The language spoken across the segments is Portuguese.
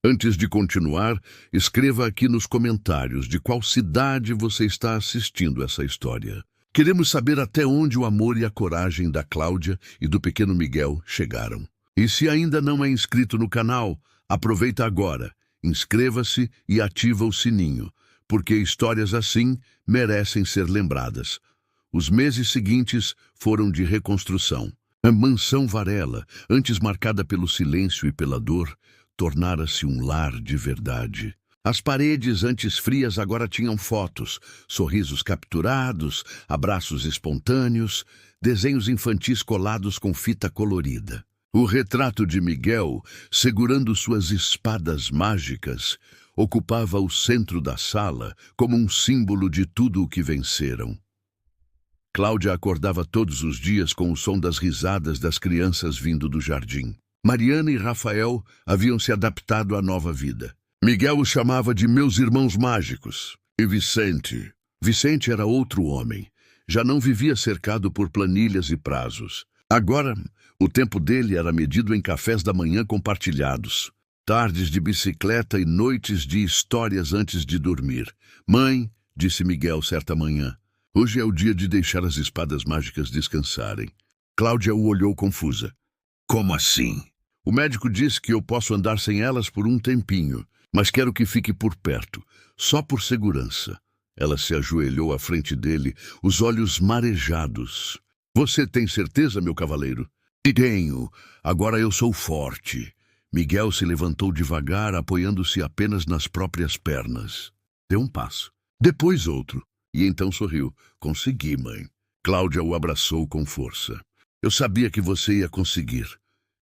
Antes de continuar, escreva aqui nos comentários de qual cidade você está assistindo essa história. Queremos saber até onde o amor e a coragem da Cláudia e do pequeno Miguel chegaram. E se ainda não é inscrito no canal, aproveita agora, inscreva-se e ativa o sininho, porque histórias assim merecem ser lembradas. Os meses seguintes foram de reconstrução. A mansão Varela, antes marcada pelo silêncio e pela dor, tornara-se um lar de verdade. As paredes, antes frias, agora tinham fotos, sorrisos capturados, abraços espontâneos, desenhos infantis colados com fita colorida. O retrato de Miguel, segurando suas espadas mágicas, ocupava o centro da sala como um símbolo de tudo o que venceram. Cláudia acordava todos os dias com o som das risadas das crianças vindo do jardim. Mariana e Rafael haviam se adaptado à nova vida. Miguel os chamava de meus irmãos mágicos. E Vicente? Vicente era outro homem. Já não vivia cercado por planilhas e prazos. Agora, o tempo dele era medido em cafés da manhã compartilhados, tardes de bicicleta e noites de histórias antes de dormir. Mãe, disse Miguel certa manhã, hoje é o dia de deixar as espadas mágicas descansarem. Cláudia o olhou confusa. Como assim? O médico disse que eu posso andar sem elas por um tempinho, mas quero que fique por perto, só por segurança. Ela se ajoelhou à frente dele, os olhos marejados. Você tem certeza, meu cavaleiro? Tenho. Agora eu sou forte. Miguel se levantou devagar, apoiando-se apenas nas próprias pernas. Deu um passo, depois outro, e então sorriu. Consegui, mãe. Cláudia o abraçou com força. Eu sabia que você ia conseguir.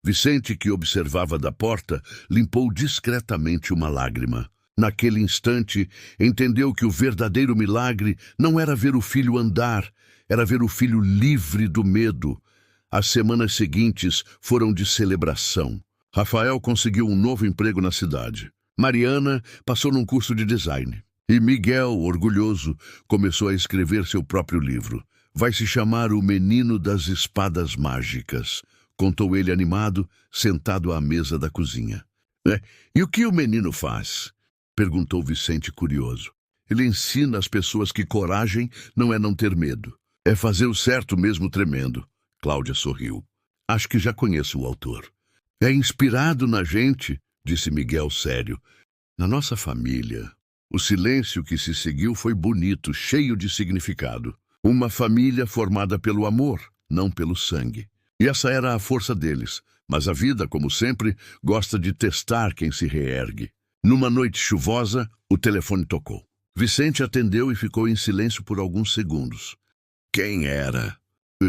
Vicente, que observava da porta, limpou discretamente uma lágrima. Naquele instante, entendeu que o verdadeiro milagre não era ver o filho andar, era ver o filho livre do medo. As semanas seguintes foram de celebração. Rafael conseguiu um novo emprego na cidade. Mariana passou num curso de design. E Miguel, orgulhoso, começou a escrever seu próprio livro. Vai se chamar O Menino das Espadas Mágicas, contou ele animado, sentado à mesa da cozinha. E o que o menino faz? Perguntou Vicente curioso. Ele ensina às pessoas que coragem não é não ter medo. É fazer o certo mesmo tremendo. Cláudia sorriu. Acho que já conheço o autor. É inspirado na gente, disse Miguel sério. Na nossa família, o silêncio que se seguiu foi bonito, cheio de significado. Uma família formada pelo amor, não pelo sangue. E essa era a força deles, mas a vida, como sempre, gosta de testar quem se reergue. Numa noite chuvosa, o telefone tocou. Vicente atendeu e ficou em silêncio por alguns segundos. Quem era?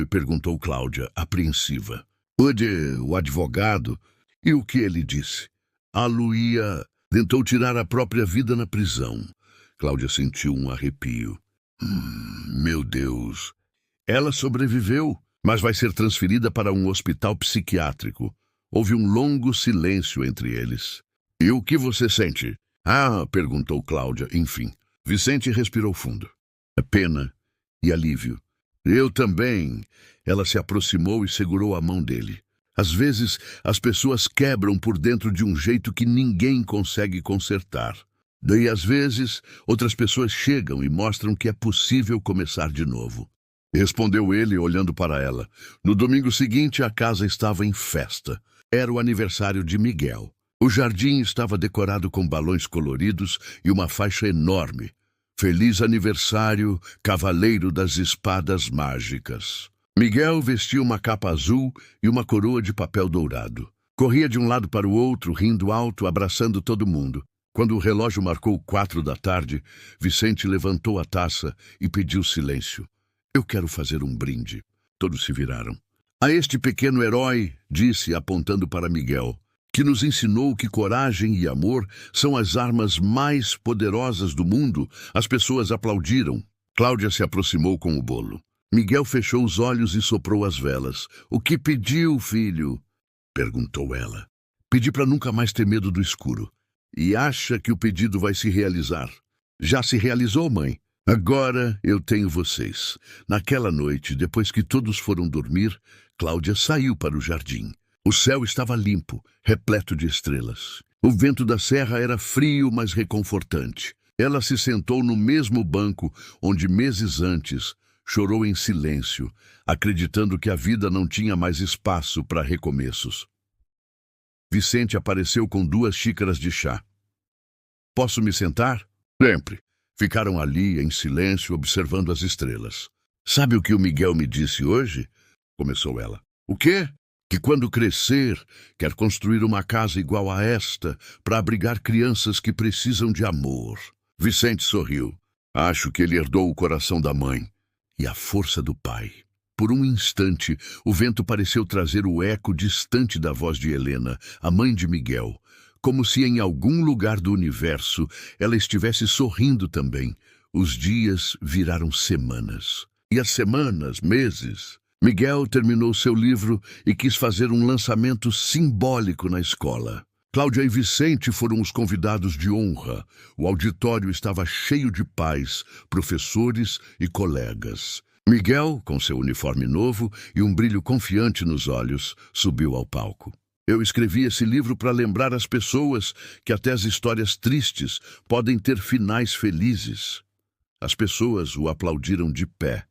Perguntou Cláudia, apreensiva. O advogado. E o que ele disse? A Luía tentou tirar a própria vida na prisão. Cláudia sentiu um arrepio. Meu Deus. Ela sobreviveu, mas vai ser transferida para um hospital psiquiátrico. Houve um longo silêncio entre eles. E o que você sente? Perguntou Cláudia, enfim. Vicente respirou fundo. Pena e alívio. Eu também. Ela se aproximou e segurou a mão dele. Às vezes, as pessoas quebram por dentro de um jeito que ninguém consegue consertar. Daí, às vezes, outras pessoas chegam e mostram que é possível começar de novo. Respondeu ele, olhando para ela. No domingo seguinte, a casa estava em festa. Era o aniversário de Miguel. O jardim estava decorado com balões coloridos e uma faixa enorme. Feliz aniversário, Cavaleiro das Espadas Mágicas. Miguel vestia uma capa azul e uma coroa de papel dourado. Corria de um lado para o outro, rindo alto, abraçando todo mundo. Quando o relógio marcou 4 da tarde, Vicente levantou a taça e pediu silêncio. Eu quero fazer um brinde. Todos se viraram. A este pequeno herói, disse, apontando para Miguel, que nos ensinou que coragem e amor são as armas mais poderosas do mundo, as pessoas aplaudiram. Cláudia se aproximou com o bolo. Miguel fechou os olhos e soprou as velas. O que pediu, filho? Perguntou ela. Pedi para nunca mais ter medo do escuro. E acha que o pedido vai se realizar? Já se realizou, mãe? Agora eu tenho vocês. Naquela noite, depois que todos foram dormir, Cláudia saiu para o jardim. O céu estava limpo, repleto de estrelas. O vento da serra era frio, mas reconfortante. Ela se sentou no mesmo banco onde meses antes chorou em silêncio, acreditando que a vida não tinha mais espaço para recomeços. Vicente apareceu com 2 xícaras de chá. Posso me sentar? Sempre. Ficaram ali em silêncio, observando as estrelas. Sabe o que o Miguel me disse hoje? Começou ela. O quê? Que quando crescer, quer construir uma casa igual a esta para abrigar crianças que precisam de amor. Vicente sorriu. Acho que ele herdou o coração da mãe e a força do pai. Por um instante, o vento pareceu trazer o eco distante da voz de Helena, a mãe de Miguel, como se em algum lugar do universo ela estivesse sorrindo também. Os dias viraram semanas. E as semanas, meses. Miguel terminou seu livro e quis fazer um lançamento simbólico na escola. Cláudia e Vicente foram os convidados de honra. O auditório estava cheio de pais, professores e colegas. Miguel, com seu uniforme novo e um brilho confiante nos olhos, subiu ao palco. Eu escrevi esse livro para lembrar as pessoas que até as histórias tristes podem ter finais felizes. As pessoas o aplaudiram de pé.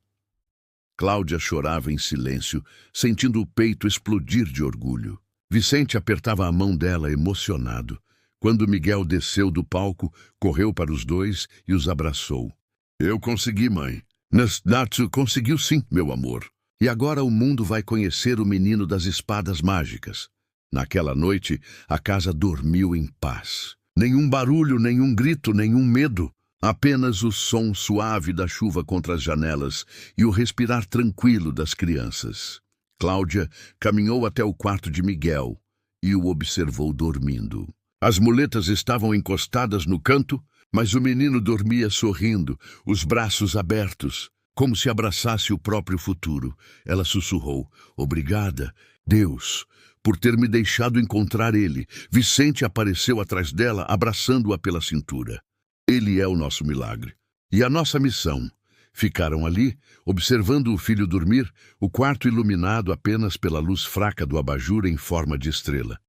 Cláudia chorava em silêncio, sentindo o peito explodir de orgulho. Vicente apertava a mão dela emocionado. Quando Miguel desceu do palco, correu para os dois e os abraçou. Eu consegui, mãe. Natsu conseguiu sim, meu amor. E agora o mundo vai conhecer o menino das espadas mágicas. Naquela noite, a casa dormiu em paz. Nenhum barulho, nenhum grito, nenhum medo. Apenas o som suave da chuva contra as janelas e o respirar tranquilo das crianças. Cláudia caminhou até o quarto de Miguel e o observou dormindo. As muletas estavam encostadas no canto, mas o menino dormia sorrindo, os braços abertos, como se abraçasse o próprio futuro. Ela sussurrou, obrigada, Deus, por ter me deixado encontrar ele. Vicente apareceu atrás dela, abraçando-a pela cintura. Ele é o nosso milagre. E a nossa missão. Ficaram ali, observando o filho dormir, o quarto iluminado apenas pela luz fraca do abajur em forma de estrela.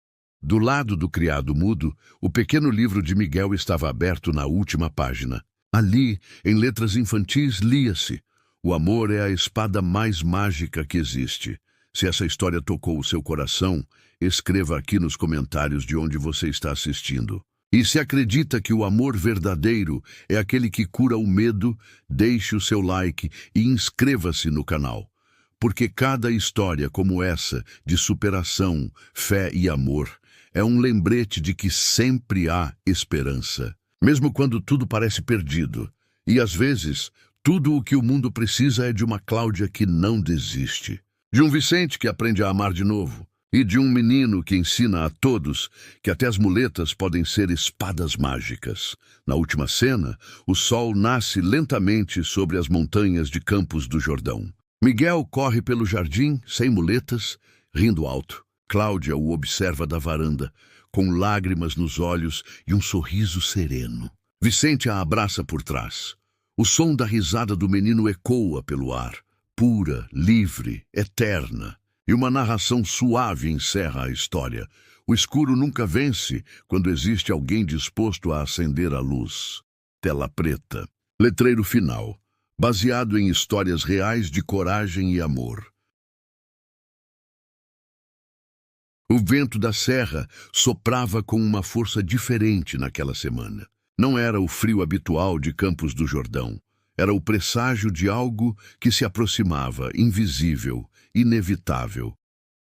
Do lado do criado mudo, o pequeno livro de Miguel estava aberto na última página. Ali, em letras infantis, lia-se: o amor é a espada mais mágica que existe. Se essa história tocou o seu coração, escreva aqui nos comentários de onde você está assistindo. E se acredita que o amor verdadeiro é aquele que cura o medo, deixe o seu like e inscreva-se no canal. Porque cada história como essa, de superação, fé e amor, é um lembrete de que sempre há esperança. Mesmo quando tudo parece perdido. E às vezes, tudo o que o mundo precisa é de uma Cláudia que não desiste. De um Vicente que aprende a amar de novo. E de um menino que ensina a todos que até as muletas podem ser espadas mágicas. Na última cena, o sol nasce lentamente sobre as montanhas de Campos do Jordão. Miguel corre pelo jardim, sem muletas, rindo alto. Cláudia o observa da varanda, com lágrimas nos olhos e um sorriso sereno. Vicente a abraça por trás. O som da risada do menino ecoa pelo ar, pura, livre, eterna. E uma narração suave encerra a história. O escuro nunca vence quando existe alguém disposto a acender a luz. Tela preta. Letreiro final. Baseado em histórias reais de coragem e amor. O vento da serra soprava com uma força diferente naquela semana. Não era o frio habitual de Campos do Jordão. Era o presságio de algo que se aproximava, invisível, inevitável.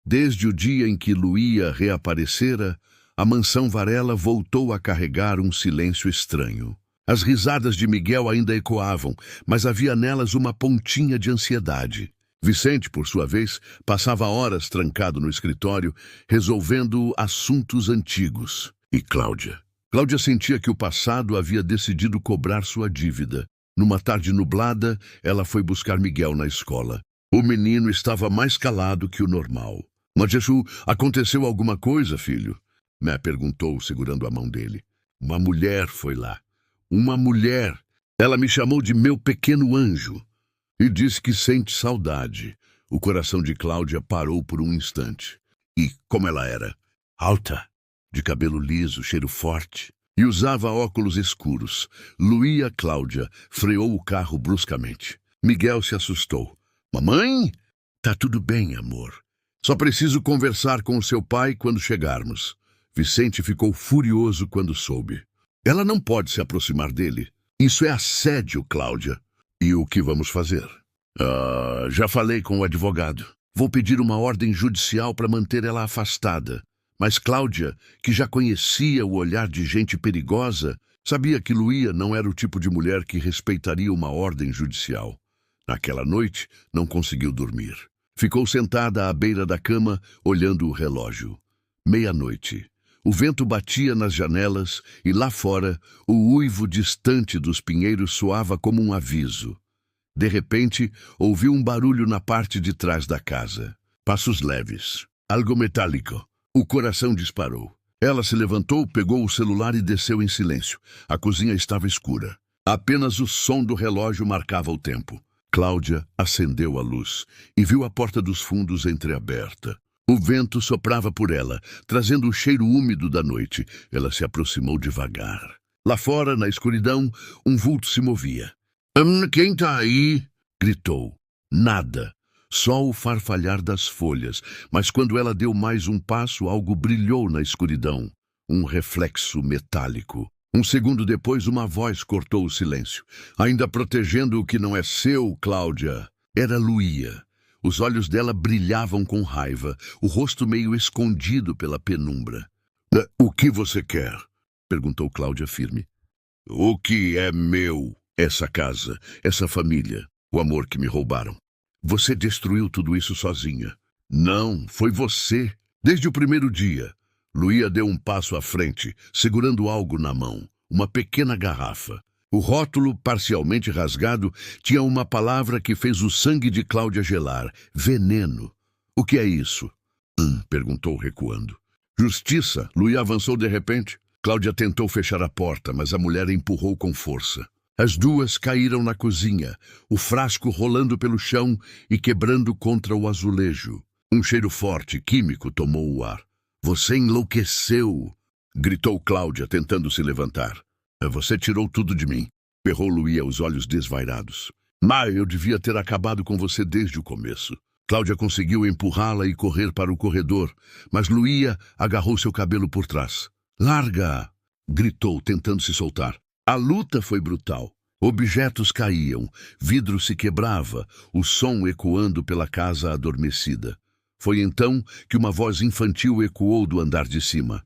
Desde o dia em que Luía reaparecera, a mansão Varela voltou a carregar um silêncio estranho. As risadas de Miguel ainda ecoavam, mas havia nelas uma pontinha de ansiedade. Vicente, por sua vez, passava horas trancado no escritório, resolvendo assuntos antigos. E Cláudia? Cláudia sentia que o passado havia decidido cobrar sua dívida. Numa tarde nublada, ela foi buscar Miguel na escola. O menino estava mais calado que o normal. Mas Jesus, aconteceu alguma coisa, filho? Mé perguntou, segurando a mão dele. Uma mulher foi lá. Uma mulher. Ela me chamou de meu pequeno anjo. E disse que sente saudade. O coração de Cláudia parou por um instante. E como ela era? Alta, de cabelo liso, cheiro forte, e usava óculos escuros. Luía Cláudia freou o carro bruscamente. Miguel se assustou. Mamãe? Tá tudo bem, amor. Só preciso conversar com o seu pai quando chegarmos. Vicente ficou furioso quando soube. Ela não pode se aproximar dele. Isso é assédio, Cláudia. E o que vamos fazer? Já falei com o advogado. Vou pedir uma ordem judicial para manter ela afastada. Mas Cláudia, que já conhecia o olhar de gente perigosa, sabia que Luía não era o tipo de mulher que respeitaria uma ordem judicial. Naquela noite, não conseguiu dormir. Ficou sentada à beira da cama, olhando o relógio. 00:30. O vento batia nas janelas e lá fora, o uivo distante dos pinheiros soava como um aviso. De repente, ouviu um barulho na parte de trás da casa. Passos leves. Algo metálico. O coração disparou. Ela se levantou, pegou o celular e desceu em silêncio. A cozinha estava escura. Apenas o som do relógio marcava o tempo. Cláudia acendeu a luz e viu a porta dos fundos entreaberta. O vento soprava por ela, trazendo o cheiro úmido da noite. Ela se aproximou devagar. Lá fora, na escuridão, um vulto se movia. Quem tá aí? Gritou. Nada. Só o farfalhar das folhas. Mas quando ela deu mais um passo, algo brilhou na escuridão. Um reflexo metálico. Um segundo depois, uma voz cortou o silêncio. Ainda protegendo o que não é seu, Cláudia. Era Luía. Os olhos dela brilhavam com raiva, o rosto meio escondido pela penumbra. O que você quer? Perguntou Cláudia firme. O que é meu? Essa casa, essa família, o amor que me roubaram. Você destruiu tudo isso sozinha. Não, foi você. Desde o primeiro dia. Luía deu um passo à frente, segurando algo na mão, uma pequena garrafa. O rótulo, parcialmente rasgado, tinha uma palavra que fez o sangue de Cláudia gelar. Veneno. O que é isso? Perguntou recuando. Justiça. Luía avançou de repente. Cláudia tentou fechar a porta, mas a mulher empurrou com força. As duas caíram na cozinha, o frasco rolando pelo chão e quebrando contra o azulejo. Um cheiro forte, químico, tomou o ar. Você enlouqueceu! Gritou Cláudia, tentando se levantar. Você tirou tudo de mim. Berrou Luía, os olhos desvairados. Mas eu devia ter acabado com você desde o começo. Cláudia conseguiu empurrá-la e correr para o corredor, mas Luía agarrou seu cabelo por trás. Larga! Gritou, tentando se soltar. A luta foi brutal. Objetos caíam, vidro se quebrava, o som ecoando pela casa adormecida. Foi então que uma voz infantil ecoou do andar de cima.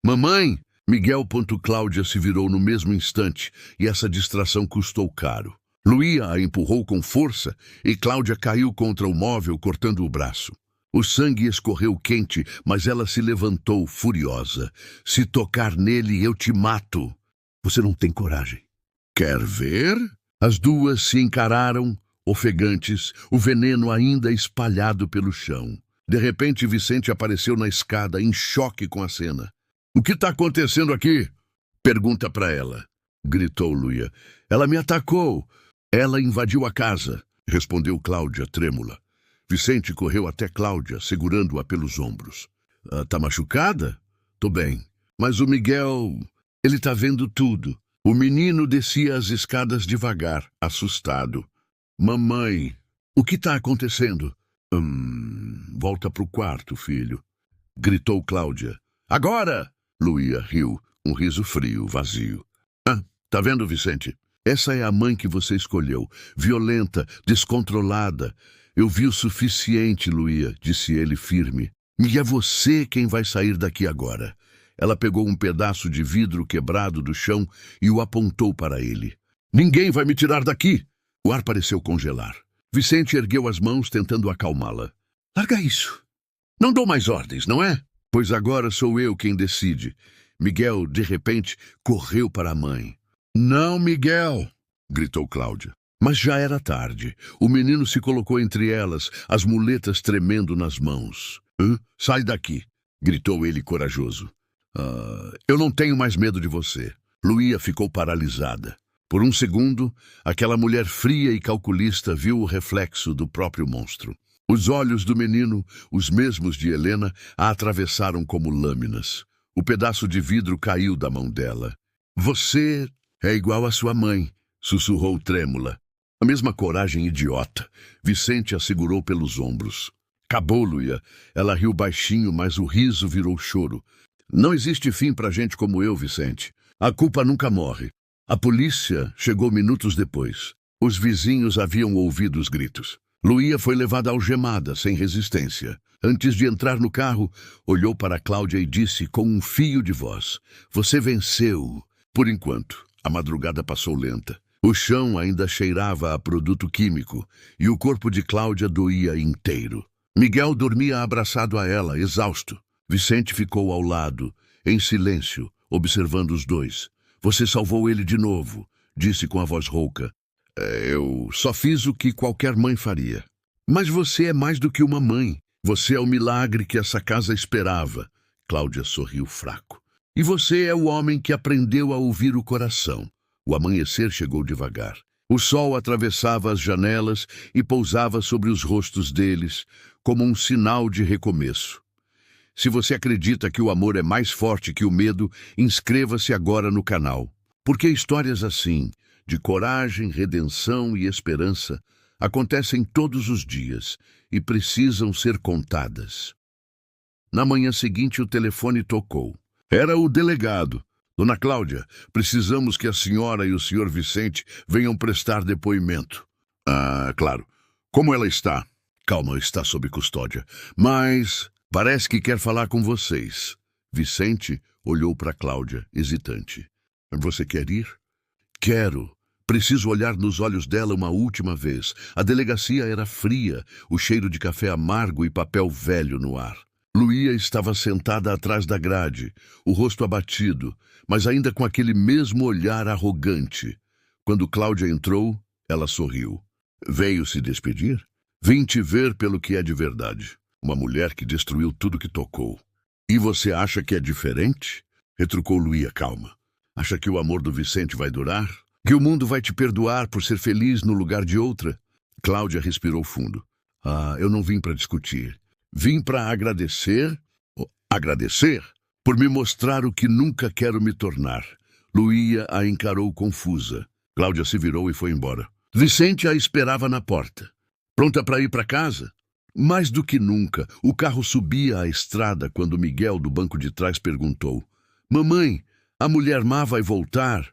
Mamãe! Miguel. Cláudia se virou no mesmo instante e essa distração custou caro. Luía a empurrou com força e Cláudia caiu contra o móvel, cortando o braço. O sangue escorreu quente, mas ela se levantou furiosa. Se tocar nele, eu te mato. Você não tem coragem. Quer ver? As duas se encararam, ofegantes, o veneno ainda espalhado pelo chão. De repente, Vicente apareceu na escada, em choque com a cena. O que está acontecendo aqui? Pergunta para ela. Gritou Luía. Ela me atacou. Ela invadiu a casa, respondeu Cláudia, trêmula. Vicente correu até Cláudia, segurando-a pelos ombros. Tá machucada? Tô bem. Mas o Miguel, ele tá vendo tudo. O menino descia as escadas devagar, assustado. Mamãe, o que tá acontecendo? Volta pro quarto, filho. Gritou Cláudia. Agora! Luía riu, um riso frio, vazio. Tá vendo, Vicente? Essa é a mãe que você escolheu. Violenta, descontrolada. Eu vi o suficiente, Luía, disse ele firme. E é você quem vai sair daqui agora. Ela pegou um pedaço de vidro quebrado do chão e o apontou para ele. Ninguém vai me tirar daqui! O ar pareceu congelar. Vicente ergueu as mãos, tentando acalmá-la. Larga isso. Não dou mais ordens, não é? Pois agora sou eu quem decide. Miguel, de repente, correu para a mãe. Não, Miguel! Gritou Cláudia. Mas já era tarde. O menino se colocou entre elas, as muletas tremendo nas mãos. Sai daqui! Gritou ele corajoso. Eu não tenho mais medo de você. Luía ficou paralisada. Por um segundo, aquela mulher fria e calculista viu o reflexo do próprio monstro. Os olhos do menino, os mesmos de Helena, a atravessaram como lâminas. O pedaço de vidro caiu da mão dela. Você é igual à sua mãe, sussurrou trêmula. A mesma coragem idiota. Vicente a segurou pelos ombros. Acabou, Luia. Ela riu baixinho, mas o riso virou choro. Não existe fim pra gente como eu, Vicente. A culpa nunca morre. A polícia chegou minutos depois. Os vizinhos haviam ouvido os gritos. Luia foi levada algemada, sem resistência. Antes de entrar no carro, olhou para Cláudia e disse com um fio de voz: Você venceu. Por enquanto, a madrugada passou lenta. O chão ainda cheirava a produto químico e o corpo de Cláudia doía inteiro. Miguel dormia abraçado a ela, exausto. Vicente ficou ao lado, em silêncio, observando os dois. Você salvou ele de novo, disse com a voz rouca. Eu só fiz o que qualquer mãe faria. Mas você é mais do que uma mãe. Você é o milagre que essa casa esperava. Cláudia sorriu fraco. E você é o homem que aprendeu a ouvir o coração. O amanhecer chegou devagar. O sol atravessava as janelas e pousava sobre os rostos deles, como um sinal de recomeço. Se você acredita que o amor é mais forte que o medo, inscreva-se agora no canal. Porque histórias assim, de coragem, redenção e esperança, acontecem todos os dias e precisam ser contadas. Na manhã seguinte, o telefone tocou. Era o delegado. Dona Cláudia, precisamos que a senhora e o senhor Vicente venham prestar depoimento. Claro. Como ela está? Calma, está sob custódia. Mas parece que quer falar com vocês. Vicente olhou para Cláudia, hesitante. Você quer ir? Quero. Preciso olhar nos olhos dela uma última vez. A delegacia era fria, o cheiro de café amargo e papel velho no ar. Luia estava sentada atrás da grade, o rosto abatido, mas ainda com aquele mesmo olhar arrogante. Quando Cláudia entrou, ela sorriu. Veio se despedir? Vim te ver pelo que é de verdade. Uma mulher que destruiu tudo que tocou. E você acha que é diferente? Retrucou Luia, calma. Acha que o amor do Vicente vai durar? Que o mundo vai te perdoar por ser feliz no lugar de outra? Cláudia respirou fundo. Eu não vim para discutir. Vim para agradecer. Agradecer? Por me mostrar o que nunca quero me tornar. Luia a encarou confusa. Cláudia se virou e foi embora. Vicente a esperava na porta. Pronta para ir para casa? Mais do que nunca, o carro subia a estrada quando Miguel, do banco de trás, perguntou: Mamãe, a mulher má vai voltar?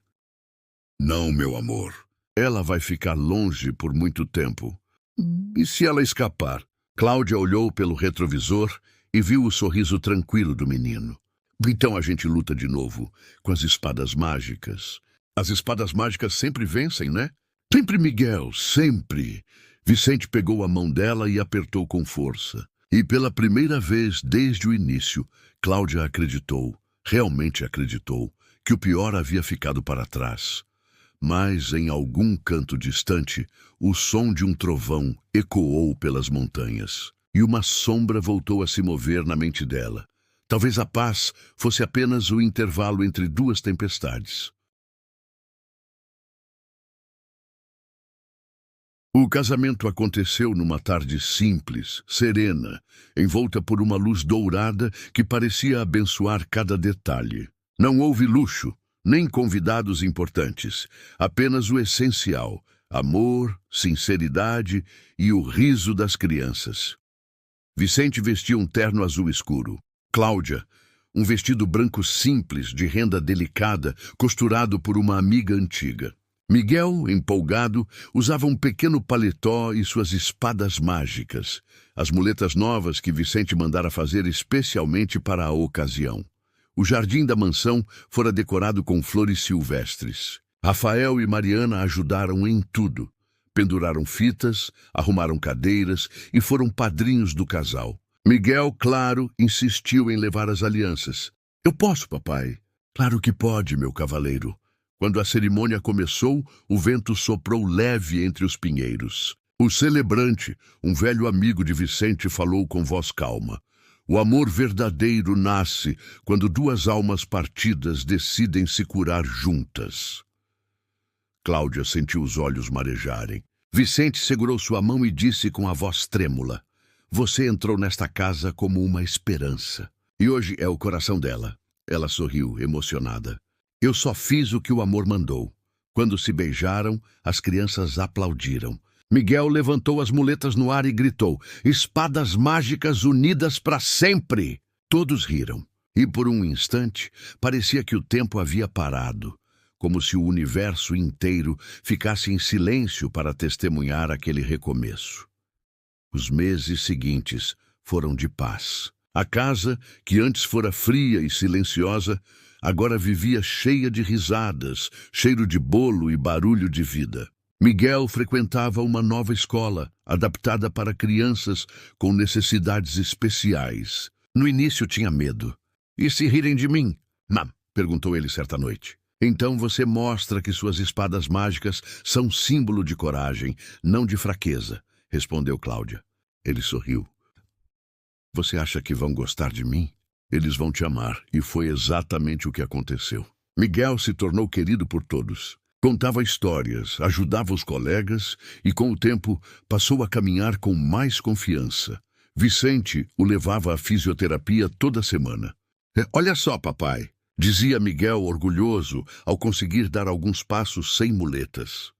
Não, meu amor. Ela vai ficar longe por muito tempo. E se ela escapar? Cláudia olhou pelo retrovisor e viu o sorriso tranquilo do menino. Então a gente luta de novo, com as espadas mágicas. As espadas mágicas sempre vencem, né? Sempre, Miguel, sempre. Vicente pegou a mão dela e apertou com força. E pela primeira vez desde o início, Cláudia acreditou, realmente acreditou, que o pior havia ficado para trás. Mas, em algum canto distante, o som de um trovão ecoou pelas montanhas, e uma sombra voltou a se mover na mente dela. Talvez a paz fosse apenas o intervalo entre duas tempestades. O casamento aconteceu numa tarde simples, serena, envolta por uma luz dourada que parecia abençoar cada detalhe. Não houve luxo, nem convidados importantes, apenas o essencial: amor, sinceridade e o riso das crianças. Vicente vestia um terno azul escuro. Cláudia, um vestido branco simples, de renda delicada, costurado por uma amiga antiga. Miguel, empolgado, usava um pequeno paletó e suas espadas mágicas, as muletas novas que Vicente mandara fazer especialmente para a ocasião. O jardim da mansão fora decorado com flores silvestres. Rafael e Mariana ajudaram em tudo. Penduraram fitas, arrumaram cadeiras e foram padrinhos do casal. Miguel, claro, insistiu em levar as alianças. Eu posso, papai. Claro que pode, meu cavaleiro. Quando a cerimônia começou, o vento soprou leve entre os pinheiros. O celebrante, um velho amigo de Vicente, falou com voz calma. O amor verdadeiro nasce quando duas almas partidas decidem se curar juntas. Cláudia sentiu os olhos marejarem. Vicente segurou sua mão e disse com a voz trêmula: Você entrou nesta casa como uma esperança. E hoje é o coração dela. Ela sorriu, emocionada. Eu só fiz o que o amor mandou. Quando se beijaram, as crianças aplaudiram. Miguel levantou as muletas no ar e gritou: "Espadas mágicas unidas para sempre!" Todos riram. E por um instante, parecia que o tempo havia parado, como se o universo inteiro ficasse em silêncio para testemunhar aquele recomeço. Os meses seguintes foram de paz. A casa, que antes fora fria e silenciosa, agora vivia cheia de risadas, cheiro de bolo e barulho de vida. Miguel frequentava uma nova escola, adaptada para crianças com necessidades especiais. No início tinha medo. "E se rirem de mim?" "Não", perguntou ele certa noite. "Então você mostra que suas espadas mágicas são símbolo de coragem, não de fraqueza", respondeu Cláudia. Ele sorriu. "Você acha que vão gostar de mim? Eles vão te amar", e foi exatamente o que aconteceu. Miguel se tornou querido por todos. Contava histórias, ajudava os colegas e, com o tempo, passou a caminhar com mais confiança. Vicente o levava à fisioterapia toda semana. "Olha só, papai", dizia Miguel orgulhoso ao conseguir dar alguns passos sem muletas.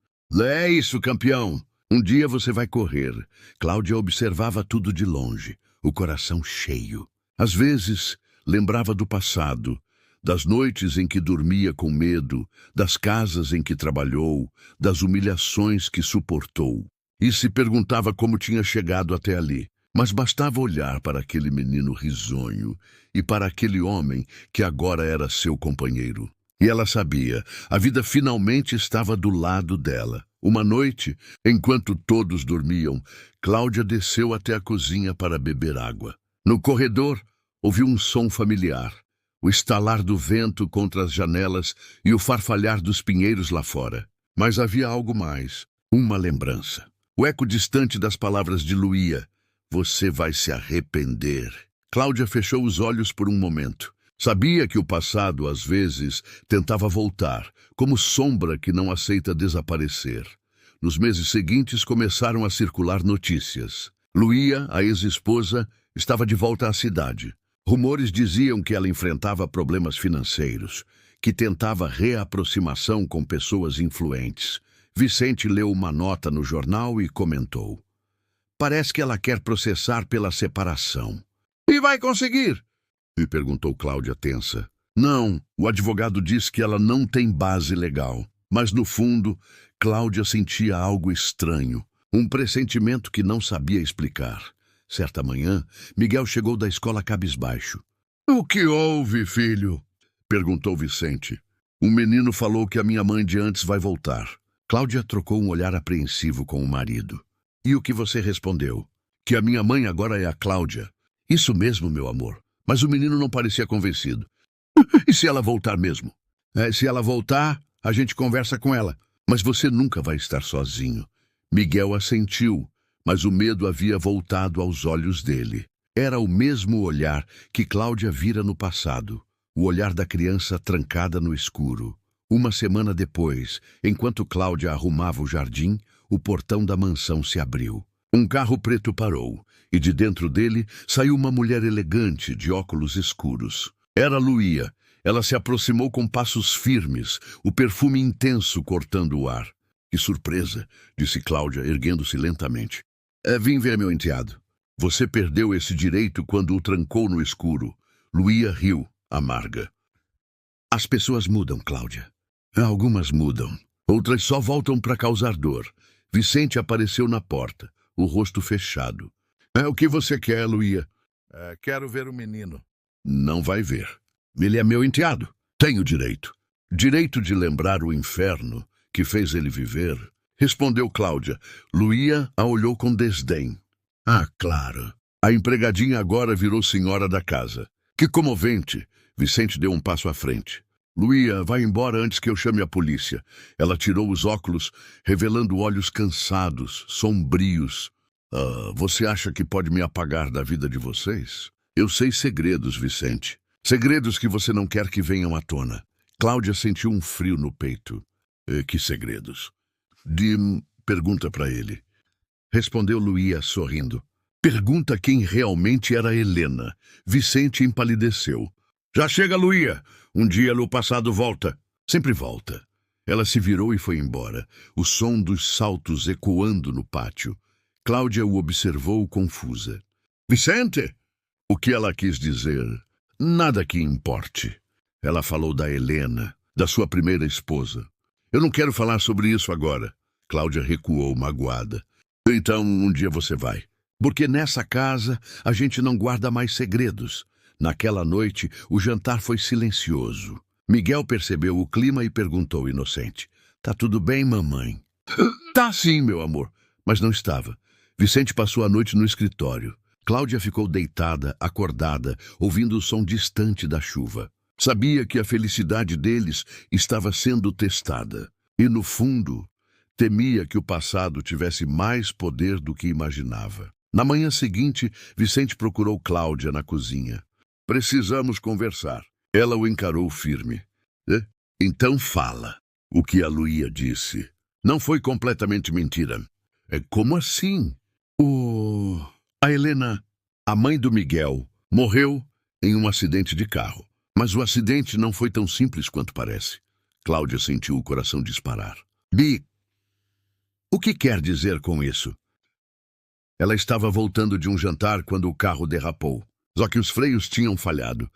"É isso, campeão. Um dia você vai correr." Cláudia observava tudo de longe, o coração cheio. Às vezes, lembrava do passado, das noites em que dormia com medo, das casas em que trabalhou, das humilhações que suportou. E se perguntava como tinha chegado até ali. Mas bastava olhar para aquele menino risonho e para aquele homem que agora era seu companheiro. E ela sabia, a vida finalmente estava do lado dela. Uma noite, enquanto todos dormiam, Cláudia desceu até a cozinha para beber água. No corredor, ouviu um som familiar. O estalar do vento contra as janelas e o farfalhar dos pinheiros lá fora. Mas havia algo mais, uma lembrança. O eco distante das palavras de Luía: "Você vai se arrepender." Cláudia fechou os olhos por um momento. Sabia que o passado, às vezes, tentava voltar, como sombra que não aceita desaparecer. Nos meses seguintes começaram a circular notícias. Luía, a ex-esposa, estava de volta à cidade. Rumores diziam que ela enfrentava problemas financeiros, que tentava reaproximação com pessoas influentes. Vicente leu uma nota no jornal e comentou: "Parece que ela quer processar pela separação." "E vai conseguir?" me perguntou Cláudia tensa. "Não, o advogado diz que ela não tem base legal." Mas no fundo, Cláudia sentia algo estranho, um pressentimento que não sabia explicar. Certa manhã, Miguel chegou da escola cabisbaixo. "O que houve, filho?" perguntou Vicente. "Um menino falou que a minha mãe de antes vai voltar." Cláudia trocou um olhar apreensivo com o marido. "E o que você respondeu?" "Que a minha mãe agora é a Cláudia." "Isso mesmo, meu amor." Mas o menino não parecia convencido. "E se ela voltar mesmo?" Se ela voltar, a gente conversa com ela. Mas você nunca vai estar sozinho." Miguel assentiu, mas o medo havia voltado aos olhos dele. Era o mesmo olhar que Cláudia vira no passado, o olhar da criança trancada no escuro. Uma semana depois, enquanto Cláudia arrumava o jardim, o portão da mansão se abriu. Um carro preto parou, e de dentro dele saiu uma mulher elegante de óculos escuros. Era Luía. Ela se aproximou com passos firmes, o perfume intenso cortando o ar. "Que surpresa", disse Cláudia, erguendo-se lentamente. Vim ver meu enteado." "Você perdeu esse direito quando o trancou no escuro." Luía riu, amarga. "As pessoas mudam, Cláudia. Algumas mudam. Outras só voltam para causar dor." Vicente apareceu na porta, o rosto fechado. "O que você quer, Luía?" "Quero ver o menino." "Não vai ver. Ele é meu enteado. Tenho direito." "Direito de lembrar o inferno que fez ele viver?" respondeu Cláudia. Luía a olhou com desdém. "Ah, claro." A empregadinha agora virou senhora da casa. "Que comovente." Vicente deu um passo à frente. "Luía, vai embora antes que eu chame a polícia." Ela tirou os óculos, revelando olhos cansados, sombrios. Você acha que pode me apagar da vida de vocês?" "Eu sei segredos, Vicente. Segredos que você não quer que venham à tona." Cláudia sentiu um frio no peito. Que segredos?" Pergunta para ele." Respondeu Luía, sorrindo. "Pergunta quem realmente era Helena." Vicente empalideceu. Já chega, Luía. Um dia no passado volta. Sempre volta. Ela se virou e foi embora, o som dos saltos ecoando no pátio. Cláudia o observou confusa. Vicente! O que ela quis dizer? Nada que importe. Ela falou da Helena, da sua primeira esposa. Eu não quero falar sobre isso agora. Cláudia recuou, magoada. Então, um dia você vai. Porque nessa casa a gente não guarda mais segredos. Naquela noite, o jantar foi silencioso. Miguel percebeu o clima e perguntou inocente. Tá tudo bem, mamãe? Tá sim, meu amor. Mas não estava. Vicente passou a noite no escritório. Cláudia ficou deitada, acordada, ouvindo o som distante da chuva. Sabia que a felicidade deles estava sendo testada. E, no fundo, temia que o passado tivesse mais poder do que imaginava. Na manhã seguinte, Vicente procurou Cláudia na cozinha. Precisamos conversar. Ela o encarou firme. Então fala. O que a Luía disse. Não foi completamente mentira. Como assim? A Helena, a mãe do Miguel, morreu em um acidente de carro. Mas o acidente não foi tão simples quanto parece. Cláudia sentiu o coração disparar. Bi, o que quer dizer com isso? Ela estava voltando de um jantar quando o carro derrapou. Só que os freios tinham falhado.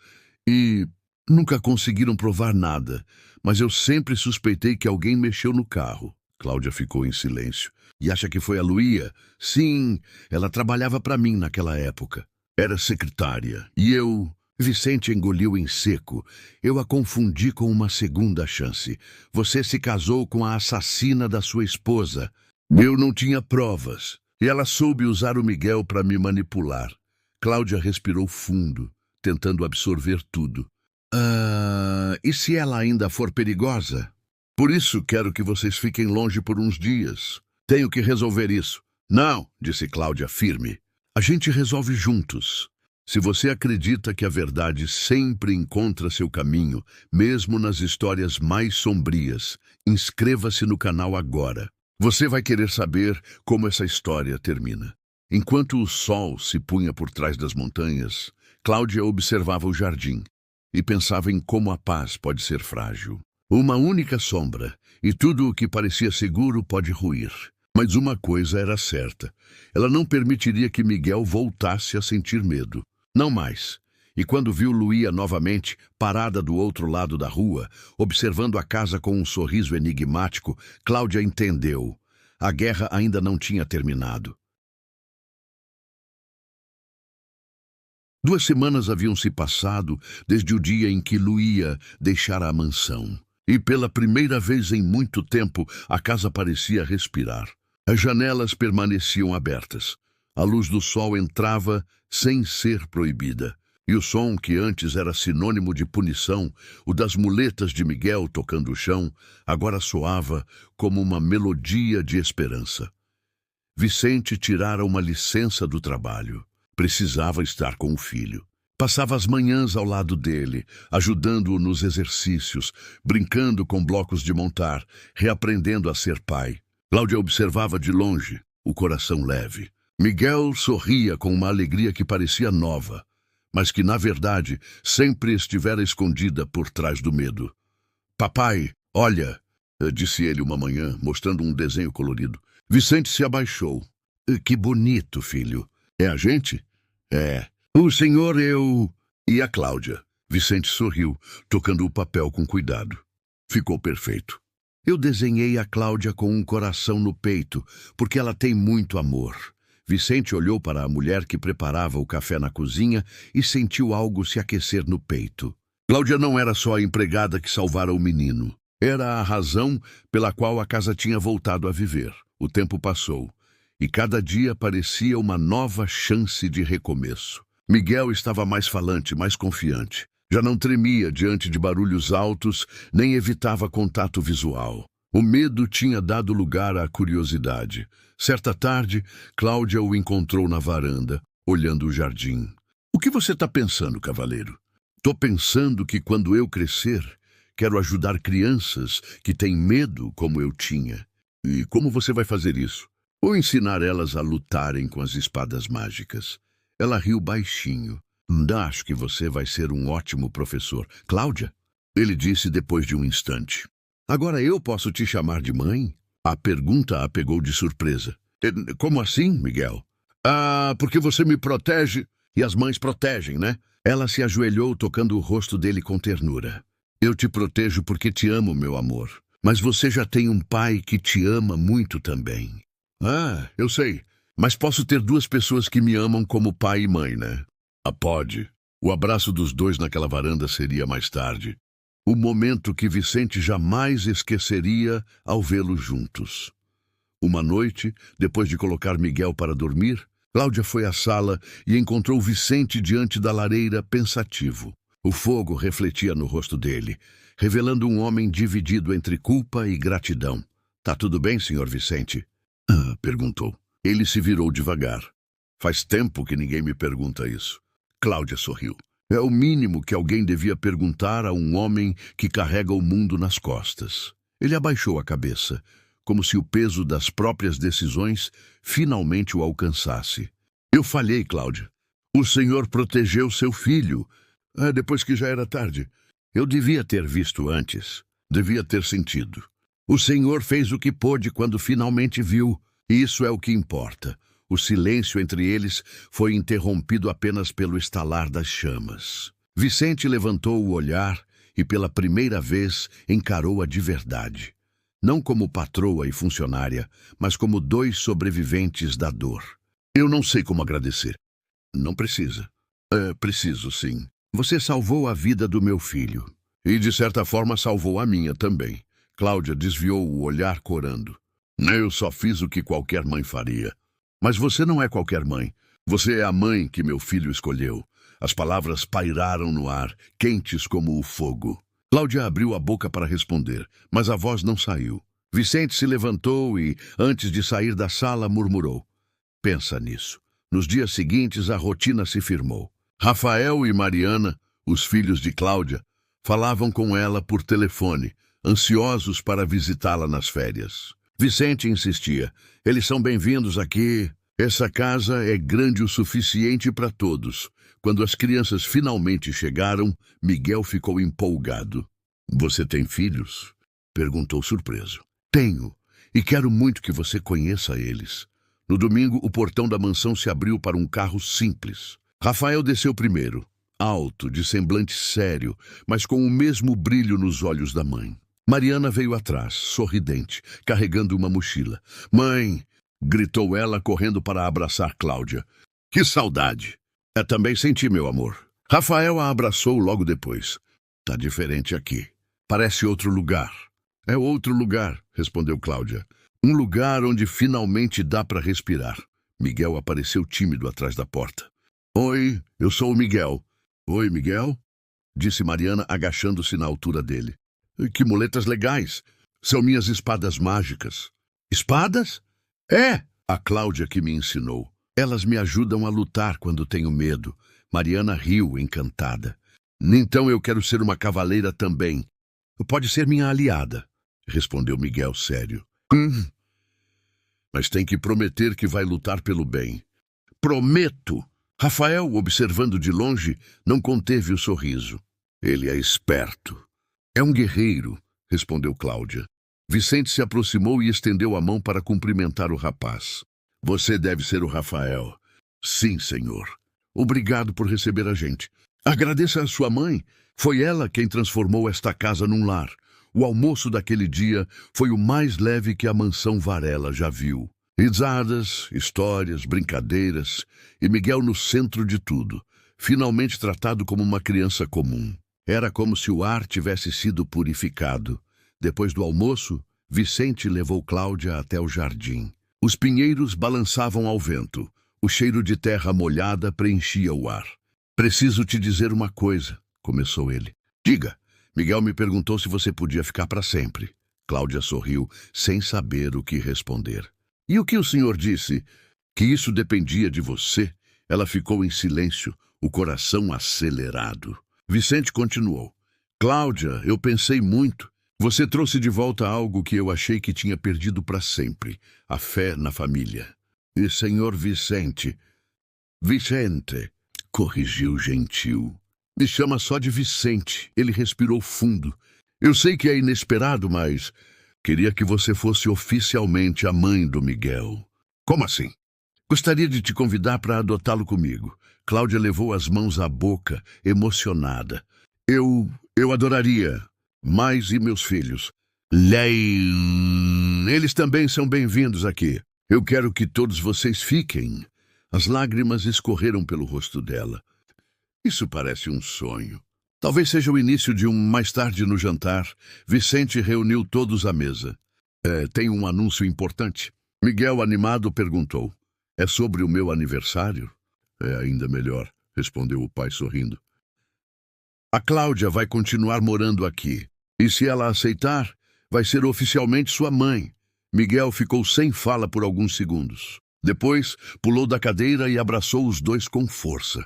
E nunca conseguiram provar nada. Mas eu sempre suspeitei que alguém mexeu no carro. Cláudia ficou em silêncio. E acha que foi a Luía? Sim, ela trabalhava para mim naquela época. Era secretária. E eu... Vicente engoliu em seco. Eu a confundi com uma segunda chance. Você se casou com a assassina da sua esposa. Eu não tinha provas. E ela soube usar o Miguel para me manipular. Cláudia respirou fundo, tentando absorver tudo. E se ela ainda for perigosa? Por isso quero que vocês fiquem longe por uns dias. Tenho que resolver isso. Não, disse Cláudia firme. A gente resolve juntos. Se você acredita que a verdade sempre encontra seu caminho, mesmo nas histórias mais sombrias, inscreva-se no canal agora. Você vai querer saber como essa história termina. Enquanto o sol se punha por trás das montanhas, Cláudia observava o jardim e pensava em como a paz pode ser frágil. Uma única sombra, e tudo o que parecia seguro pode ruir. Mas uma coisa era certa. Ela não permitiria que Miguel voltasse a sentir medo. Não mais. E quando viu Luía novamente, parada do outro lado da rua, observando a casa com um sorriso enigmático, Cláudia entendeu. A guerra ainda não tinha terminado. 2 semanas haviam se passado desde o dia em que Luía deixara a mansão. E pela primeira vez em muito tempo, a casa parecia respirar. As janelas permaneciam abertas. A luz do sol entrava sem ser proibida. E o som que antes era sinônimo de punição, o das muletas de Miguel tocando o chão, agora soava como uma melodia de esperança. Vicente tirara uma licença do trabalho. Precisava estar com o filho. Passava as manhãs ao lado dele, ajudando-o nos exercícios, brincando com blocos de montar, reaprendendo a ser pai. Cláudia observava de longe, o coração leve. Miguel sorria com uma alegria que parecia nova, mas que, na verdade, sempre estivera escondida por trás do medo. Papai, olha, disse ele uma manhã, mostrando um desenho colorido. Vicente se abaixou. Que bonito, filho. É a gente? É. O senhor, eu... E a Cláudia? Vicente sorriu, tocando o papel com cuidado. Ficou perfeito. Eu desenhei a Cláudia com um coração no peito, porque ela tem muito amor. Vicente olhou para a mulher que preparava o café na cozinha e sentiu algo se aquecer no peito. Cláudia não era só a empregada que salvara o menino. Era a razão pela qual a casa tinha voltado a viver. O tempo passou, e cada dia parecia uma nova chance de recomeço. Miguel estava mais falante, mais confiante. Já não tremia diante de barulhos altos, nem evitava contato visual. O medo tinha dado lugar à curiosidade. Certa tarde, Cláudia o encontrou na varanda, olhando o jardim. — O que você está pensando, cavaleiro? — Tô pensando que quando eu crescer, quero ajudar crianças que têm medo como eu tinha. — E como você vai fazer isso? — Vou ensinar elas a lutarem com as espadas mágicas. Ela riu baixinho. Acho que você vai ser um ótimo professor. Cláudia, ele disse depois de um instante. Agora eu posso te chamar de mãe? A pergunta a pegou de surpresa. Como assim, Miguel? Porque você me protege e as mães protegem, né? Ela se ajoelhou tocando o rosto dele com ternura. Eu te protejo porque te amo, meu amor. Mas você já tem um pai que te ama muito também. Eu sei. Mas posso ter duas pessoas que me amam como pai e mãe, né? Pode. O abraço dos dois naquela varanda seria mais tarde. O momento que Vicente jamais esqueceria ao vê-los juntos. Uma noite, depois de colocar Miguel para dormir, Cláudia foi à sala e encontrou Vicente diante da lareira, pensativo. O fogo refletia no rosto dele, revelando um homem dividido entre culpa e gratidão. Tá tudo bem, senhor Vicente? Perguntou. Ele se virou devagar. Faz tempo que ninguém me pergunta isso. Cláudia sorriu. É o mínimo que alguém devia perguntar a um homem que carrega o mundo nas costas. Ele abaixou a cabeça, como se o peso das próprias decisões finalmente o alcançasse. Eu falhei, Cláudia. O senhor protegeu seu filho. Depois que já era tarde. Eu devia ter visto antes. Devia ter sentido. O senhor fez o que pôde quando finalmente viu. E isso é o que importa. O silêncio entre eles foi interrompido apenas pelo estalar das chamas. Vicente levantou o olhar e pela primeira vez encarou-a de verdade. Não como patroa e funcionária, mas como dois sobreviventes da dor. Eu não sei como agradecer. Não precisa. Preciso, sim. Você salvou a vida do meu filho. E, de certa forma, salvou a minha também. Cláudia desviou o olhar corando. Eu só fiz o que qualquer mãe faria. Mas você não é qualquer mãe. Você é a mãe que meu filho escolheu. As palavras pairaram no ar, quentes como o fogo. Cláudia abriu a boca para responder, mas a voz não saiu. Vicente se levantou e, antes de sair da sala, murmurou. Pensa nisso. Nos dias seguintes, a rotina se firmou. Rafael e Mariana, os filhos de Cláudia, falavam com ela por telefone, ansiosos para visitá-la nas férias. Vicente insistia. Eles são bem-vindos aqui. Essa casa é grande o suficiente para todos. Quando as crianças finalmente chegaram, Miguel ficou empolgado. Você tem filhos? Perguntou surpreso. Tenho, e quero muito que você conheça eles. No domingo, o portão da mansão se abriu para um carro simples. Rafael desceu primeiro, alto, de semblante sério, mas com o mesmo brilho nos olhos da mãe. Mariana veio atrás, sorridente, carregando uma mochila. Mãe! Gritou ela, correndo para abraçar Cláudia. Que saudade! Também senti, meu amor. Rafael a abraçou logo depois. Tá diferente aqui. Parece outro lugar. É outro lugar, respondeu Cláudia. Um lugar onde finalmente dá para respirar. Miguel apareceu tímido atrás da porta. Oi, eu sou o Miguel. Oi, Miguel? Disse Mariana, agachando-se na altura dele. Que muletas legais! São minhas espadas mágicas. Espadas? A Cláudia que me ensinou. Elas me ajudam a lutar quando tenho medo. Mariana riu, encantada. Então eu quero ser uma cavaleira também. Pode ser minha aliada, respondeu Miguel sério. Mas tem que prometer que vai lutar pelo bem. Prometo! Rafael, observando de longe, não conteve o sorriso. Ele é esperto. É um guerreiro, respondeu Cláudia. Vicente se aproximou e estendeu a mão para cumprimentar o rapaz. Você deve ser o Rafael. Sim, senhor. Obrigado por receber a gente. Agradeça a sua mãe. Foi ela quem transformou esta casa num lar. O almoço daquele dia foi o mais leve que a mansão Varela já viu. Risadas, histórias, brincadeiras, e Miguel no centro de tudo, finalmente tratado como uma criança comum. Era como se o ar tivesse sido purificado. Depois do almoço, Vicente levou Cláudia até o jardim. Os pinheiros balançavam ao vento. O cheiro de terra molhada preenchia o ar. Preciso te dizer uma coisa, começou ele. Diga. Miguel me perguntou se você podia ficar para sempre. Cláudia sorriu, sem saber o que responder. E o que o senhor disse? Que isso dependia de você? Ela ficou em silêncio, o coração acelerado. Vicente continuou. Cláudia, eu pensei muito. Você trouxe de volta algo que eu achei que tinha perdido para sempre. A fé na família. E senhor Vicente... Vicente, corrigiu gentil. Me chama só de Vicente. Ele respirou fundo. Eu sei que é inesperado, mas queria que você fosse oficialmente a mãe do Miguel. Como assim? Gostaria de te convidar para adotá-lo comigo. Cláudia levou as mãos à boca, emocionada. Eu adoraria. Mais e meus filhos. Eles também são bem-vindos aqui. Eu quero que todos vocês fiquem. As lágrimas escorreram pelo rosto dela. Isso parece um sonho. Talvez seja o início de mais tarde no jantar. Vicente reuniu todos à mesa. Tem um anúncio importante. Miguel, animado, perguntou. É sobre o meu aniversário? É ainda melhor, respondeu o pai sorrindo. A Cláudia vai continuar morando aqui. E se ela aceitar, vai ser oficialmente sua mãe. Miguel ficou sem fala por alguns segundos. Depois, pulou da cadeira e abraçou os dois com força.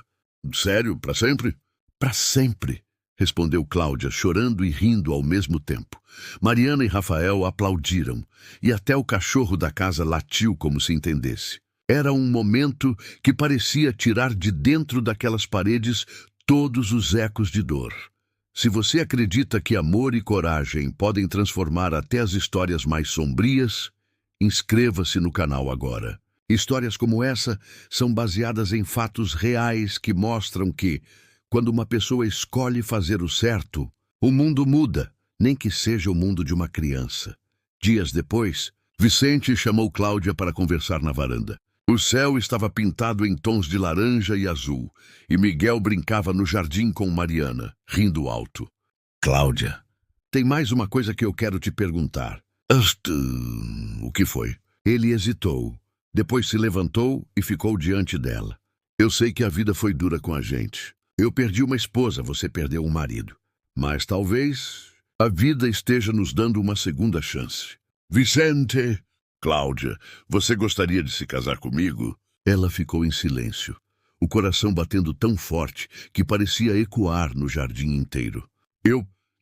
Sério? Para sempre? Para sempre, respondeu Cláudia, chorando e rindo ao mesmo tempo. Mariana e Rafael aplaudiram, e até o cachorro da casa latiu como se entendesse. Era um momento que parecia tirar de dentro daquelas paredes todos os ecos de dor. Se você acredita que amor e coragem podem transformar até as histórias mais sombrias, inscreva-se no canal agora. Histórias como essa são baseadas em fatos reais que mostram que, quando uma pessoa escolhe fazer o certo, o mundo muda, nem que seja o mundo de uma criança. Dias depois, Vicente chamou Cláudia para conversar na varanda. O céu estava pintado em tons de laranja e azul, e Miguel brincava no jardim com Mariana, rindo alto. Cláudia, tem mais uma coisa que eu quero te perguntar. O que foi? Ele hesitou. Depois se levantou e ficou diante dela. Eu sei que a vida foi dura com a gente. Eu perdi uma esposa, você perdeu um marido. Mas talvez a vida esteja nos dando uma segunda chance. Vicente! Cláudia, você gostaria de se casar comigo? Ela ficou em silêncio, o coração batendo tão forte que parecia ecoar no jardim inteiro.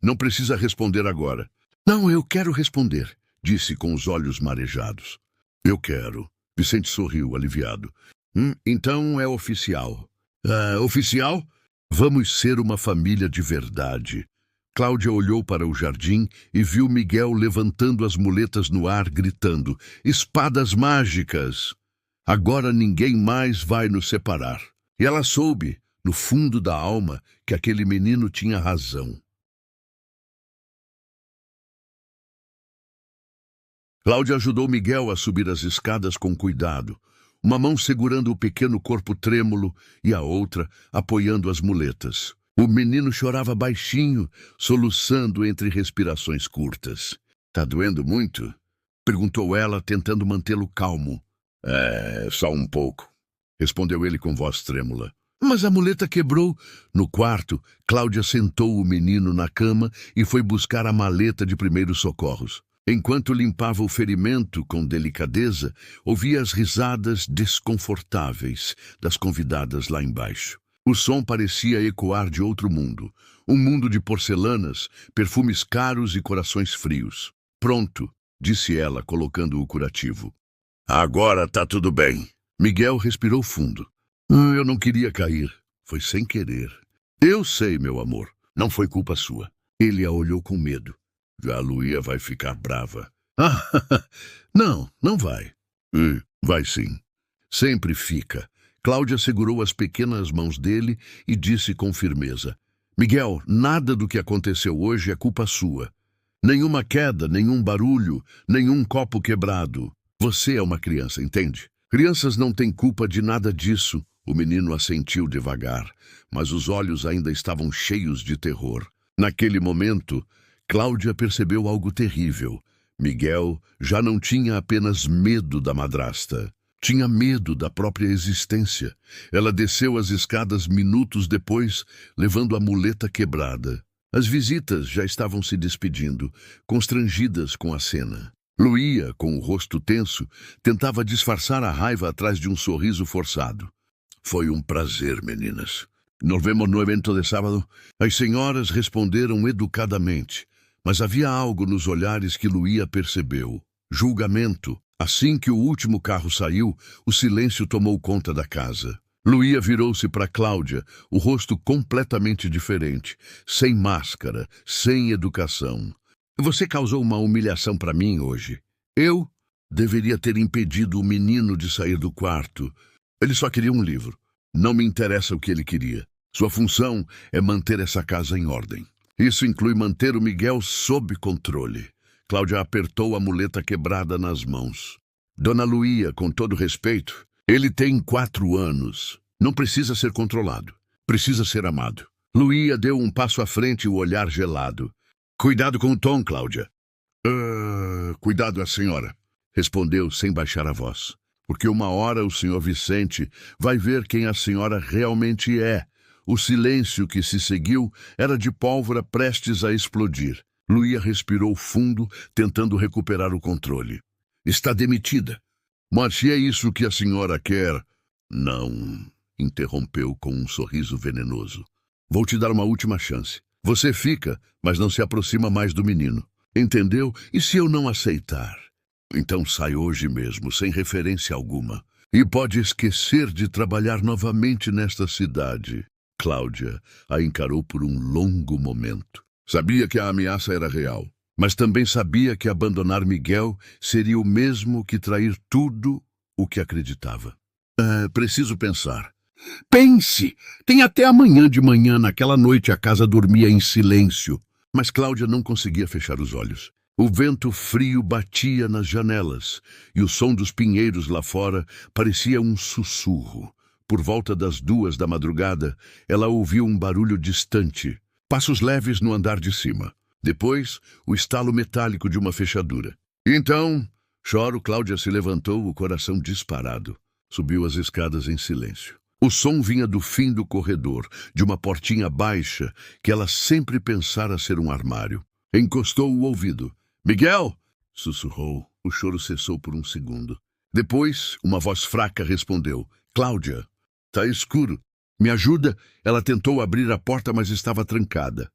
Não precisa responder agora. Não, eu quero responder, disse com os olhos marejados. Eu quero. Vicente sorriu, aliviado. Então é oficial. Oficial? Vamos ser uma família de verdade. Cláudia olhou para o jardim e viu Miguel levantando as muletas no ar, gritando: Espadas mágicas! Agora ninguém mais vai nos separar. E ela soube, no fundo da alma, que aquele menino tinha razão. Cláudia ajudou Miguel a subir as escadas com cuidado, uma mão segurando o pequeno corpo trêmulo e a outra apoiando as muletas. O menino chorava baixinho, soluçando entre respirações curtas. Tá doendo muito? Perguntou ela, tentando mantê-lo calmo. Só um pouco, respondeu ele com voz trêmula. Mas a muleta quebrou. No quarto, Cláudia sentou o menino na cama e foi buscar a maleta de primeiros socorros. Enquanto limpava o ferimento com delicadeza, ouvia as risadas desconfortáveis das convidadas lá embaixo. O som parecia ecoar de outro mundo, um mundo de porcelanas, perfumes caros e corações frios. Pronto, disse ela, colocando o curativo. Agora tá tudo bem. Miguel respirou fundo. Eu não queria cair. Foi sem querer. Eu sei, meu amor. Não foi culpa sua. Ele a olhou com medo. A Luía vai ficar brava. Não vai. Vai sim. Sempre fica. Cláudia segurou as pequenas mãos dele e disse com firmeza: Miguel, nada do que aconteceu hoje é culpa sua. Nenhuma queda, nenhum barulho, nenhum copo quebrado. Você é uma criança, entende? Crianças não têm culpa de nada disso. O menino assentiu devagar, mas os olhos ainda estavam cheios de terror. Naquele momento, Cláudia percebeu algo terrível. Miguel já não tinha apenas medo da madrasta. Tinha medo da própria existência. Ela desceu as escadas minutos depois, levando a muleta quebrada. As visitas já estavam se despedindo, constrangidas com a cena. Luía, com o rosto tenso, tentava disfarçar a raiva atrás de um sorriso forçado. Foi um prazer, meninas. Nos vemos no evento de sábado. As senhoras responderam educadamente, mas havia algo nos olhares que Luía percebeu. Julgamento. Assim que o último carro saiu, o silêncio tomou conta da casa. Luía virou-se para Cláudia, o rosto completamente diferente, sem máscara, sem educação. Você causou uma humilhação para mim hoje. Eu deveria ter impedido o menino de sair do quarto. Ele só queria um livro. Não me interessa o que ele queria. Sua função é manter essa casa em ordem. Isso inclui manter o Miguel sob controle. Cláudia apertou a muleta quebrada nas mãos. Dona Luía, com todo respeito, ele tem 4 anos. Não precisa ser controlado. Precisa ser amado. Luía deu um passo à frente e o olhar gelado. Cuidado com o tom, Cláudia. Cuidado a senhora, respondeu sem baixar a voz. Porque uma hora o senhor Vicente vai ver quem a senhora realmente é. O silêncio que se seguiu era de pólvora prestes a explodir. Luía respirou fundo, tentando recuperar o controle. Está demitida. Mas se é isso que a senhora quer... Não, interrompeu com um sorriso venenoso. Vou te dar uma última chance. Você fica, mas não se aproxima mais do menino. Entendeu? E se eu não aceitar? Então sai hoje mesmo, sem referência alguma. E pode esquecer de trabalhar novamente nesta cidade. Cláudia a encarou por um longo momento. Sabia que a ameaça era real, mas também sabia que abandonar Miguel seria o mesmo que trair tudo o que acreditava. Preciso pensar. Pense! Tem até amanhã de manhã. Naquela noite a casa dormia em silêncio. Mas Cláudia não conseguia fechar os olhos. O vento frio batia nas janelas e o som dos pinheiros lá fora parecia um sussurro. Por volta das 2 da madrugada, ela ouviu um barulho distante. Passos leves no andar de cima. Depois, o estalo metálico de uma fechadura. Então, Cláudia se levantou, o coração disparado. Subiu as escadas em silêncio. O som vinha do fim do corredor, de uma portinha baixa que ela sempre pensara ser um armário. Encostou o ouvido. Miguel! Sussurrou. O choro cessou por um segundo. Depois, uma voz fraca respondeu. Cláudia! Tá escuro. Me ajuda? Ela tentou abrir a porta, mas estava trancada.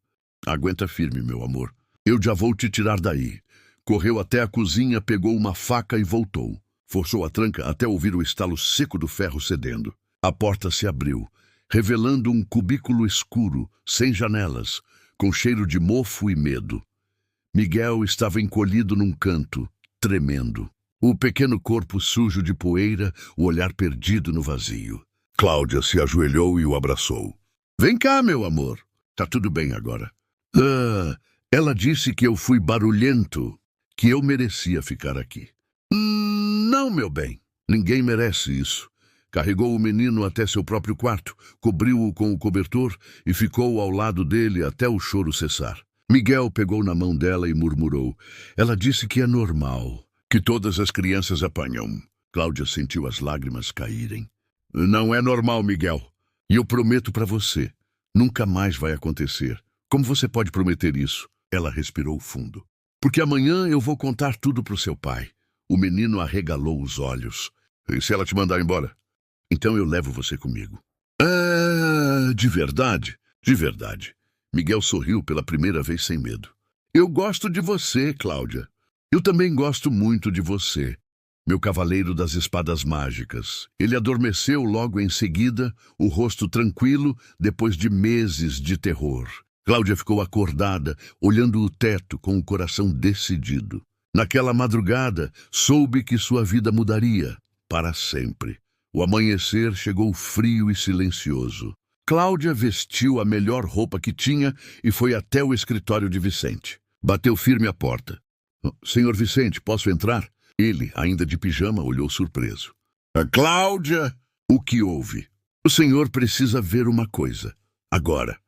Aguenta firme, meu amor. Eu já vou te tirar daí. Correu até a cozinha, pegou uma faca e voltou. Forçou a tranca até ouvir o estalo seco do ferro cedendo. A porta se abriu, revelando um cubículo escuro, sem janelas, com cheiro de mofo e medo. Miguel estava encolhido num canto, tremendo. O pequeno corpo sujo de poeira, o olhar perdido no vazio. Cláudia se ajoelhou e o abraçou. Vem cá, meu amor. Tá tudo bem agora. Ela disse que eu fui barulhento, que eu merecia ficar aqui. Não, meu bem. Ninguém merece isso. Carregou o menino até seu próprio quarto, cobriu-o com o cobertor e ficou ao lado dele até o choro cessar. Miguel pegou na mão dela e murmurou. Ela disse que é normal, que todas as crianças apanham. Cláudia sentiu as lágrimas caírem. Não é normal, Miguel. E eu prometo para você, nunca mais vai acontecer. Como você pode prometer isso? Ela respirou fundo. Porque amanhã eu vou contar tudo pro seu pai. O menino arregalou os olhos. E se ela te mandar embora? Então eu levo você comigo. De verdade? De verdade. Miguel sorriu pela primeira vez sem medo. Eu gosto de você, Cláudia. Eu também gosto muito de você. Meu cavaleiro das espadas mágicas. Ele adormeceu logo em seguida, o rosto tranquilo, depois de meses de terror. Cláudia ficou acordada, olhando o teto com o coração decidido. Naquela madrugada, soube que sua vida mudaria, para sempre. O amanhecer chegou frio e silencioso. Cláudia vestiu a melhor roupa que tinha e foi até o escritório de Vicente. Bateu firme a porta. Senhor Vicente, posso entrar? Ele, ainda de pijama, olhou surpreso. Cláudia! O que houve? O senhor precisa ver uma coisa. Agora.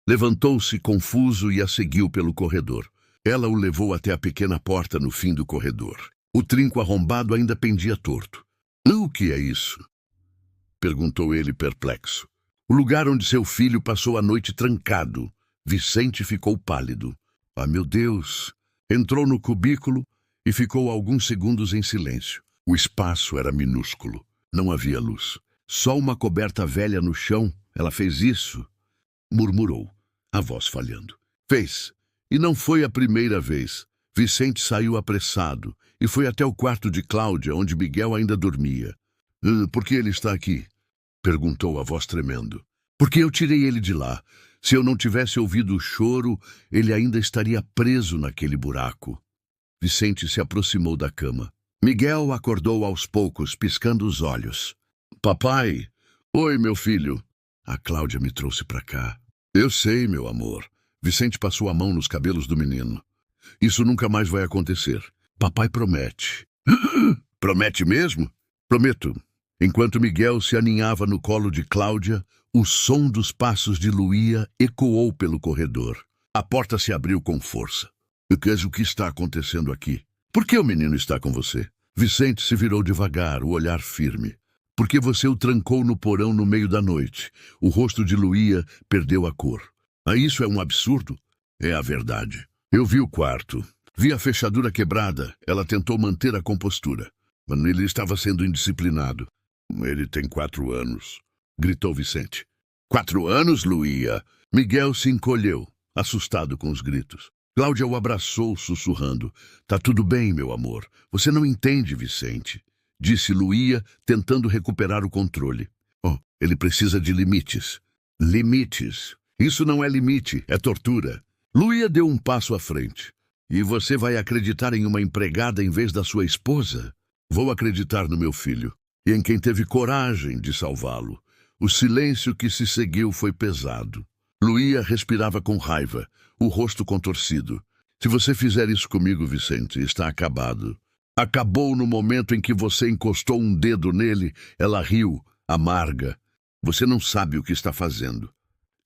Levantou-se confuso e a seguiu pelo corredor. Ela o levou até a pequena porta no fim do corredor. O trinco arrombado ainda pendia torto. O que é isso? Perguntou ele perplexo. O lugar onde seu filho passou a noite trancado. Vicente ficou pálido. Ah, meu Deus! Entrou no cubículo e ficou alguns segundos em silêncio. O espaço era minúsculo. Não havia luz. Só uma coberta velha no chão. Ela fez isso? Murmurou, a voz falhando. Fez. E não foi a primeira vez. Vicente saiu apressado e foi até o quarto de Cláudia, onde Miguel ainda dormia. Por que ele está aqui? Perguntou a voz tremendo. Porque eu tirei ele de lá. Se eu não tivesse ouvido o choro, ele ainda estaria preso naquele buraco. Vicente se aproximou da cama. Miguel acordou aos poucos, piscando os olhos. Papai! Oi, meu filho. A Cláudia me trouxe para cá. Eu sei, meu amor. Vicente passou a mão nos cabelos do menino. Isso nunca mais vai acontecer. Papai promete. Promete mesmo? Prometo. Enquanto Miguel se aninhava no colo de Cláudia, o som dos passos de Luía ecoou pelo corredor. A porta se abriu com força. O que está acontecendo aqui? Por que o menino está com você? Vicente se virou devagar, o olhar firme. Porque você o trancou no porão no meio da noite. O rosto de Luía perdeu a cor. Ah, isso é um absurdo? É a verdade. Eu vi o quarto. Vi a fechadura quebrada. Ela tentou manter a compostura. Mas ele estava sendo indisciplinado. Ele tem 4 anos. Gritou Vicente. 4 anos, Luía? Miguel se encolheu, assustado com os gritos. Cláudia o abraçou, sussurrando. Tá tudo bem, meu amor. Você não entende, Vicente. Disse Luía, tentando recuperar o controle. Oh, ele precisa de limites. Limites? Isso não é limite, é tortura. Luía deu um passo à frente. E você vai acreditar em uma empregada em vez da sua esposa? Vou acreditar no meu filho. E em quem teve coragem de salvá-lo. O silêncio que se seguiu foi pesado. Luía respirava com raiva, o rosto contorcido. Se você fizer isso comigo, Vicente, está acabado. Acabou no momento em que você encostou um dedo nele, ela riu, amarga. Você não sabe o que está fazendo.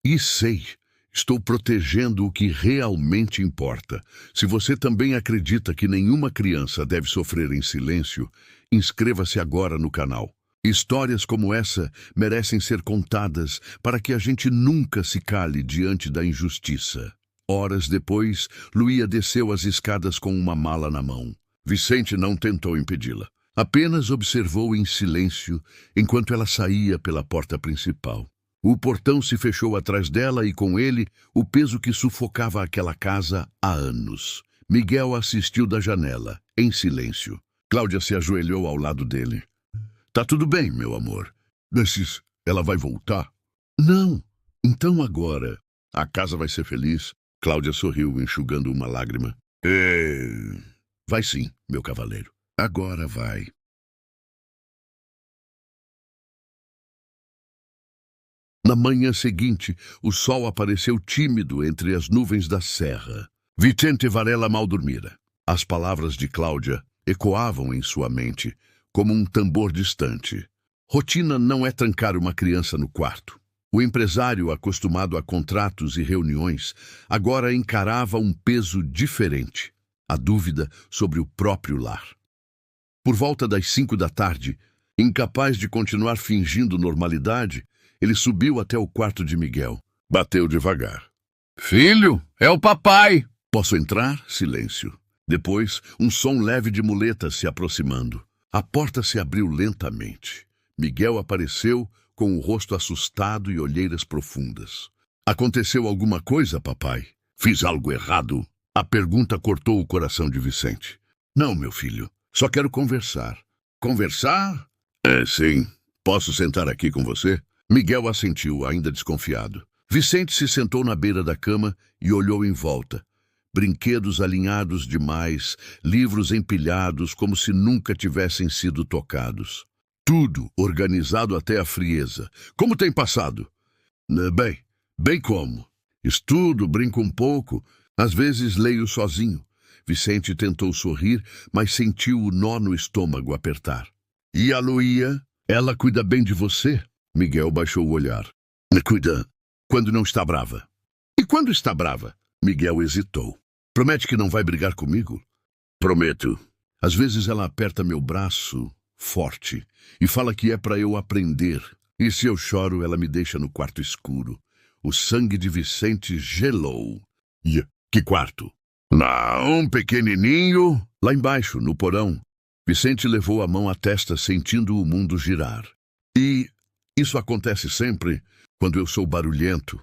E sei, estou protegendo o que realmente importa. Se você também acredita que nenhuma criança deve sofrer em silêncio, inscreva-se agora no canal. Histórias como essa merecem ser contadas para que a gente nunca se cale diante da injustiça. Horas depois, Luía desceu as escadas com uma mala na mão. Vicente não tentou impedi-la. Apenas observou em silêncio enquanto ela saía pela porta principal. O portão se fechou atrás dela e com ele o peso que sufocava aquela casa há anos. Miguel assistiu da janela, em silêncio. Cláudia se ajoelhou ao lado dele. Tá tudo bem, meu amor. Desses, ela vai voltar? Não. Então agora. A casa vai ser feliz. Cláudia sorriu, enxugando uma lágrima. Vai sim, meu cavaleiro. Agora vai. Na manhã seguinte, o sol apareceu tímido entre as nuvens da serra. Vicente Varela mal dormira. As palavras de Cláudia ecoavam em sua mente, como um tambor distante. Rotina não é trancar uma criança no quarto. O empresário, acostumado a contratos e reuniões, agora encarava um peso diferente, a dúvida sobre o próprio lar. Por volta das 5 da tarde, incapaz de continuar fingindo normalidade, ele subiu até o quarto de Miguel. Bateu devagar. Filho, é o papai! Posso entrar? Silêncio. Depois, um som leve de muletas se aproximando. A porta se abriu lentamente. Miguel apareceu com o rosto assustado e olheiras profundas. Aconteceu alguma coisa, papai? Fiz algo errado? A pergunta cortou o coração de Vicente. Não, meu filho. Só quero conversar. Conversar? Sim. Posso sentar aqui com você? Miguel assentiu, ainda desconfiado. Vicente se sentou na beira da cama e olhou em volta. Brinquedos alinhados demais, livros empilhados como se nunca tivessem sido tocados. Tudo organizado até a frieza. Como tem passado? Bem como? Estudo, brinco um pouco, às vezes leio sozinho. Vicente tentou sorrir, mas sentiu o nó no estômago apertar. E a Luía? Ela cuida bem de você? Miguel baixou o olhar. Cuida quando não está brava. E quando está brava? Miguel hesitou. Promete que não vai brigar comigo? Prometo. Às vezes ela aperta meu braço forte e fala que é para eu aprender. E se eu choro, ela me deixa no quarto escuro. O sangue de Vicente gelou. Que quarto? Um pequenininho, lá embaixo, no porão. Vicente levou a mão à testa, sentindo o mundo girar. E isso acontece sempre quando eu sou barulhento,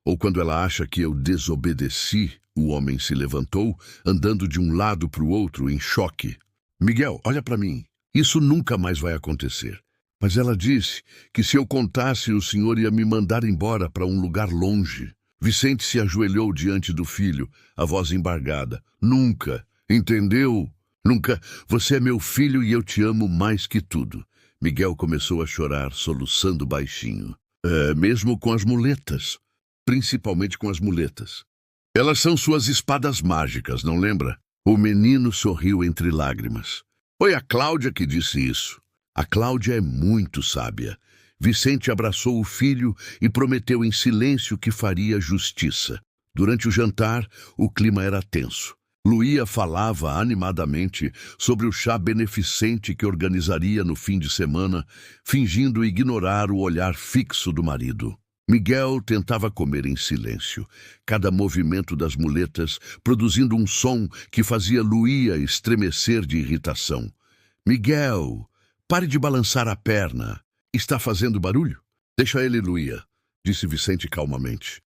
ou quando ela acha que eu desobedeci. O homem se levantou, andando de um lado para o outro, em choque. Miguel, olha para mim. Isso nunca mais vai acontecer. Mas ela disse que se eu contasse, o senhor ia me mandar embora para um lugar longe. Vicente se ajoelhou diante do filho, a voz embargada. Nunca, entendeu? Nunca. Você é meu filho e eu te amo mais que tudo. Miguel começou a chorar, soluçando baixinho. Mesmo com as muletas. Principalmente com as muletas. Elas são suas espadas mágicas, não lembra? O menino sorriu entre lágrimas. Foi a Cláudia que disse isso. A Cláudia é muito sábia. Vicente abraçou o filho e prometeu em silêncio que faria justiça. Durante o jantar, o clima era tenso. Luía falava animadamente sobre o chá beneficente que organizaria no fim de semana, fingindo ignorar o olhar fixo do marido. Miguel tentava comer em silêncio, cada movimento das muletas produzindo um som que fazia Luía estremecer de irritação. Miguel, pare de balançar a perna. Está fazendo barulho? Deixa ele, Luía, disse Vicente calmamente.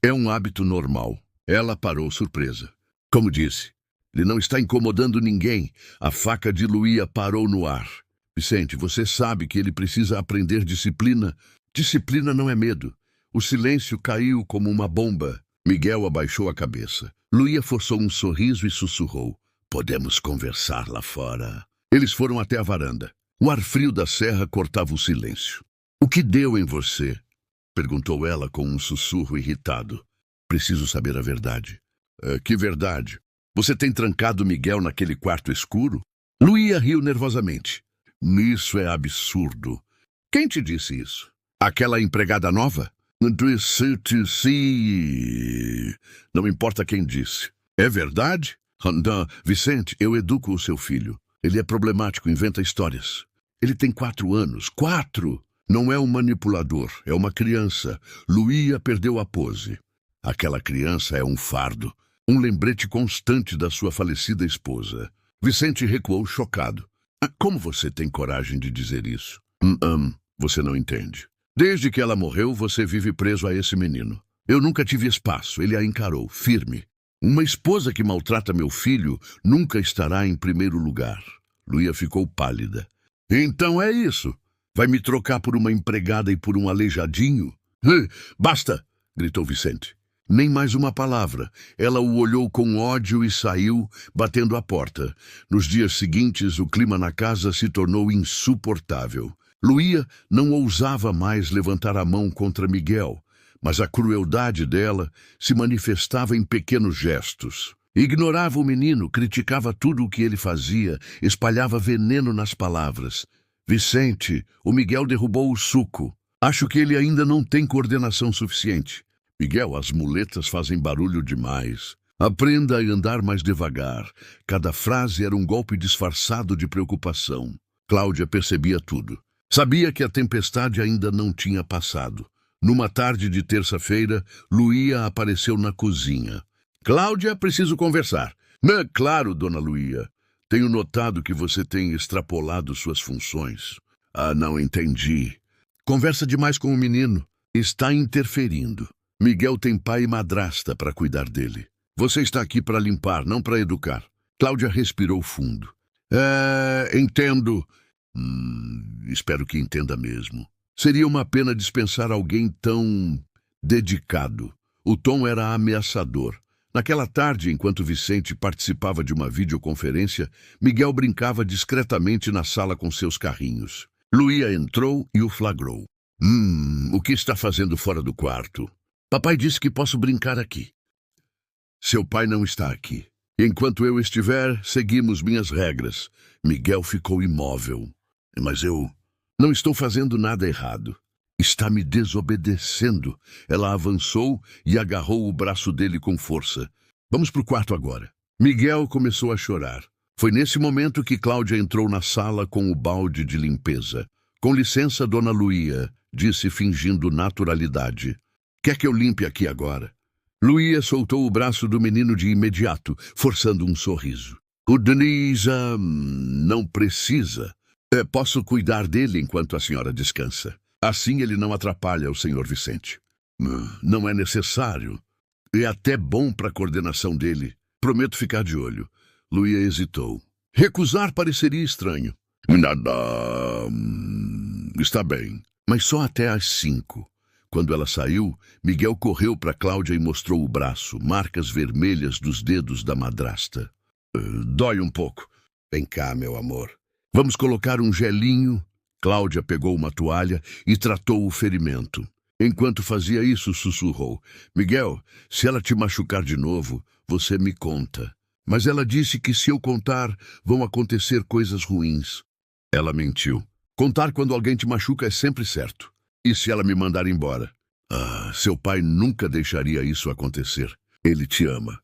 É um hábito normal. Ela parou surpresa. Como disse, ele não está incomodando ninguém. A faca de Luía parou no ar. Vicente, você sabe que ele precisa aprender disciplina. Disciplina não é medo. O silêncio caiu como uma bomba. Miguel abaixou a cabeça. Luía forçou um sorriso e sussurrou. Podemos conversar lá fora. Eles foram até a varanda. O ar frio da serra cortava o silêncio. O que deu em você? Perguntou ela com um sussurro irritado. Preciso saber a verdade. Que verdade? Você tem trancado Miguel naquele quarto escuro? Luía riu nervosamente. Isso é absurdo. Quem te disse isso? Aquela empregada nova? Disse. Não importa quem disse. É verdade? Vicente, eu educo o seu filho. Ele é problemático, inventa histórias. Ele tem 4 anos. 4! Não é um manipulador, é uma criança. Luía perdeu a pose. Aquela criança é um fardo. Um lembrete constante da sua falecida esposa. Vicente recuou chocado. Como você tem coragem de dizer isso? Você não entende. Desde que ela morreu, você vive preso a esse menino. Eu nunca tive espaço, ele a encarou, firme. Uma esposa que maltrata meu filho nunca estará em primeiro lugar. Luía ficou pálida. Então é isso. Vai me trocar por uma empregada e por um aleijadinho? Basta! Gritou Vicente. Nem mais uma palavra. Ela o olhou com ódio e saiu, batendo a porta. Nos dias seguintes, o clima na casa se tornou insuportável. Luía não ousava mais levantar a mão contra Miguel, mas a crueldade dela se manifestava em pequenos gestos. Ignorava o menino, criticava tudo o que ele fazia, espalhava veneno nas palavras. Vicente, o Miguel derrubou o suco. Acho que ele ainda não tem coordenação suficiente. Miguel, as muletas fazem barulho demais. Aprenda a andar mais devagar. Cada frase era um golpe disfarçado de preocupação. Cláudia percebia tudo. Sabia que a tempestade ainda não tinha passado. Numa tarde de terça-feira, Luía apareceu na cozinha. Cláudia, preciso conversar. Claro, dona Luía. Tenho notado que você tem extrapolado suas funções. Não entendi. Conversa demais com o menino. Está interferindo. Miguel tem pai e madrasta para cuidar dele. Você está aqui para limpar, não para educar. Cláudia respirou fundo. Entendo. Espero que entenda mesmo. Seria uma pena dispensar alguém tão dedicado. O tom era ameaçador. Naquela tarde, enquanto Vicente participava de uma videoconferência, Miguel brincava discretamente na sala com seus carrinhos. Luía entrou e o flagrou. O que está fazendo fora do quarto? Papai disse que posso brincar aqui. Seu pai não está aqui. Enquanto eu estiver, seguimos minhas regras. Miguel ficou imóvel. Mas eu não estou fazendo nada errado. Está me desobedecendo. Ela avançou e agarrou o braço dele com força. Vamos para o quarto agora. Miguel começou a chorar. Foi nesse momento que Cláudia entrou na sala com o balde de limpeza. Com licença, dona Luía, disse fingindo naturalidade. Quer que eu limpe aqui agora? Luía soltou o braço do menino de imediato, forçando um sorriso. O Denise, não precisa. Posso cuidar dele enquanto a senhora descansa. Assim ele não atrapalha o senhor Vicente. Não é necessário. É até bom para a coordenação dele. Prometo ficar de olho. Luía hesitou. Recusar pareceria estranho. Está bem, mas só até às 5. Quando ela saiu, Miguel correu para Cláudia e mostrou o braço, marcas vermelhas dos dedos da madrasta. Dói um pouco. Vem cá, meu amor. Vamos colocar um gelinho. Cláudia pegou uma toalha e tratou o ferimento. Enquanto fazia isso, sussurrou: Miguel, se ela te machucar de novo, você me conta. Mas ela disse que se eu contar, vão acontecer coisas ruins. Ela mentiu. Contar quando alguém te machuca é sempre certo. E se ela me mandar embora? Seu pai nunca deixaria isso acontecer. Ele te ama.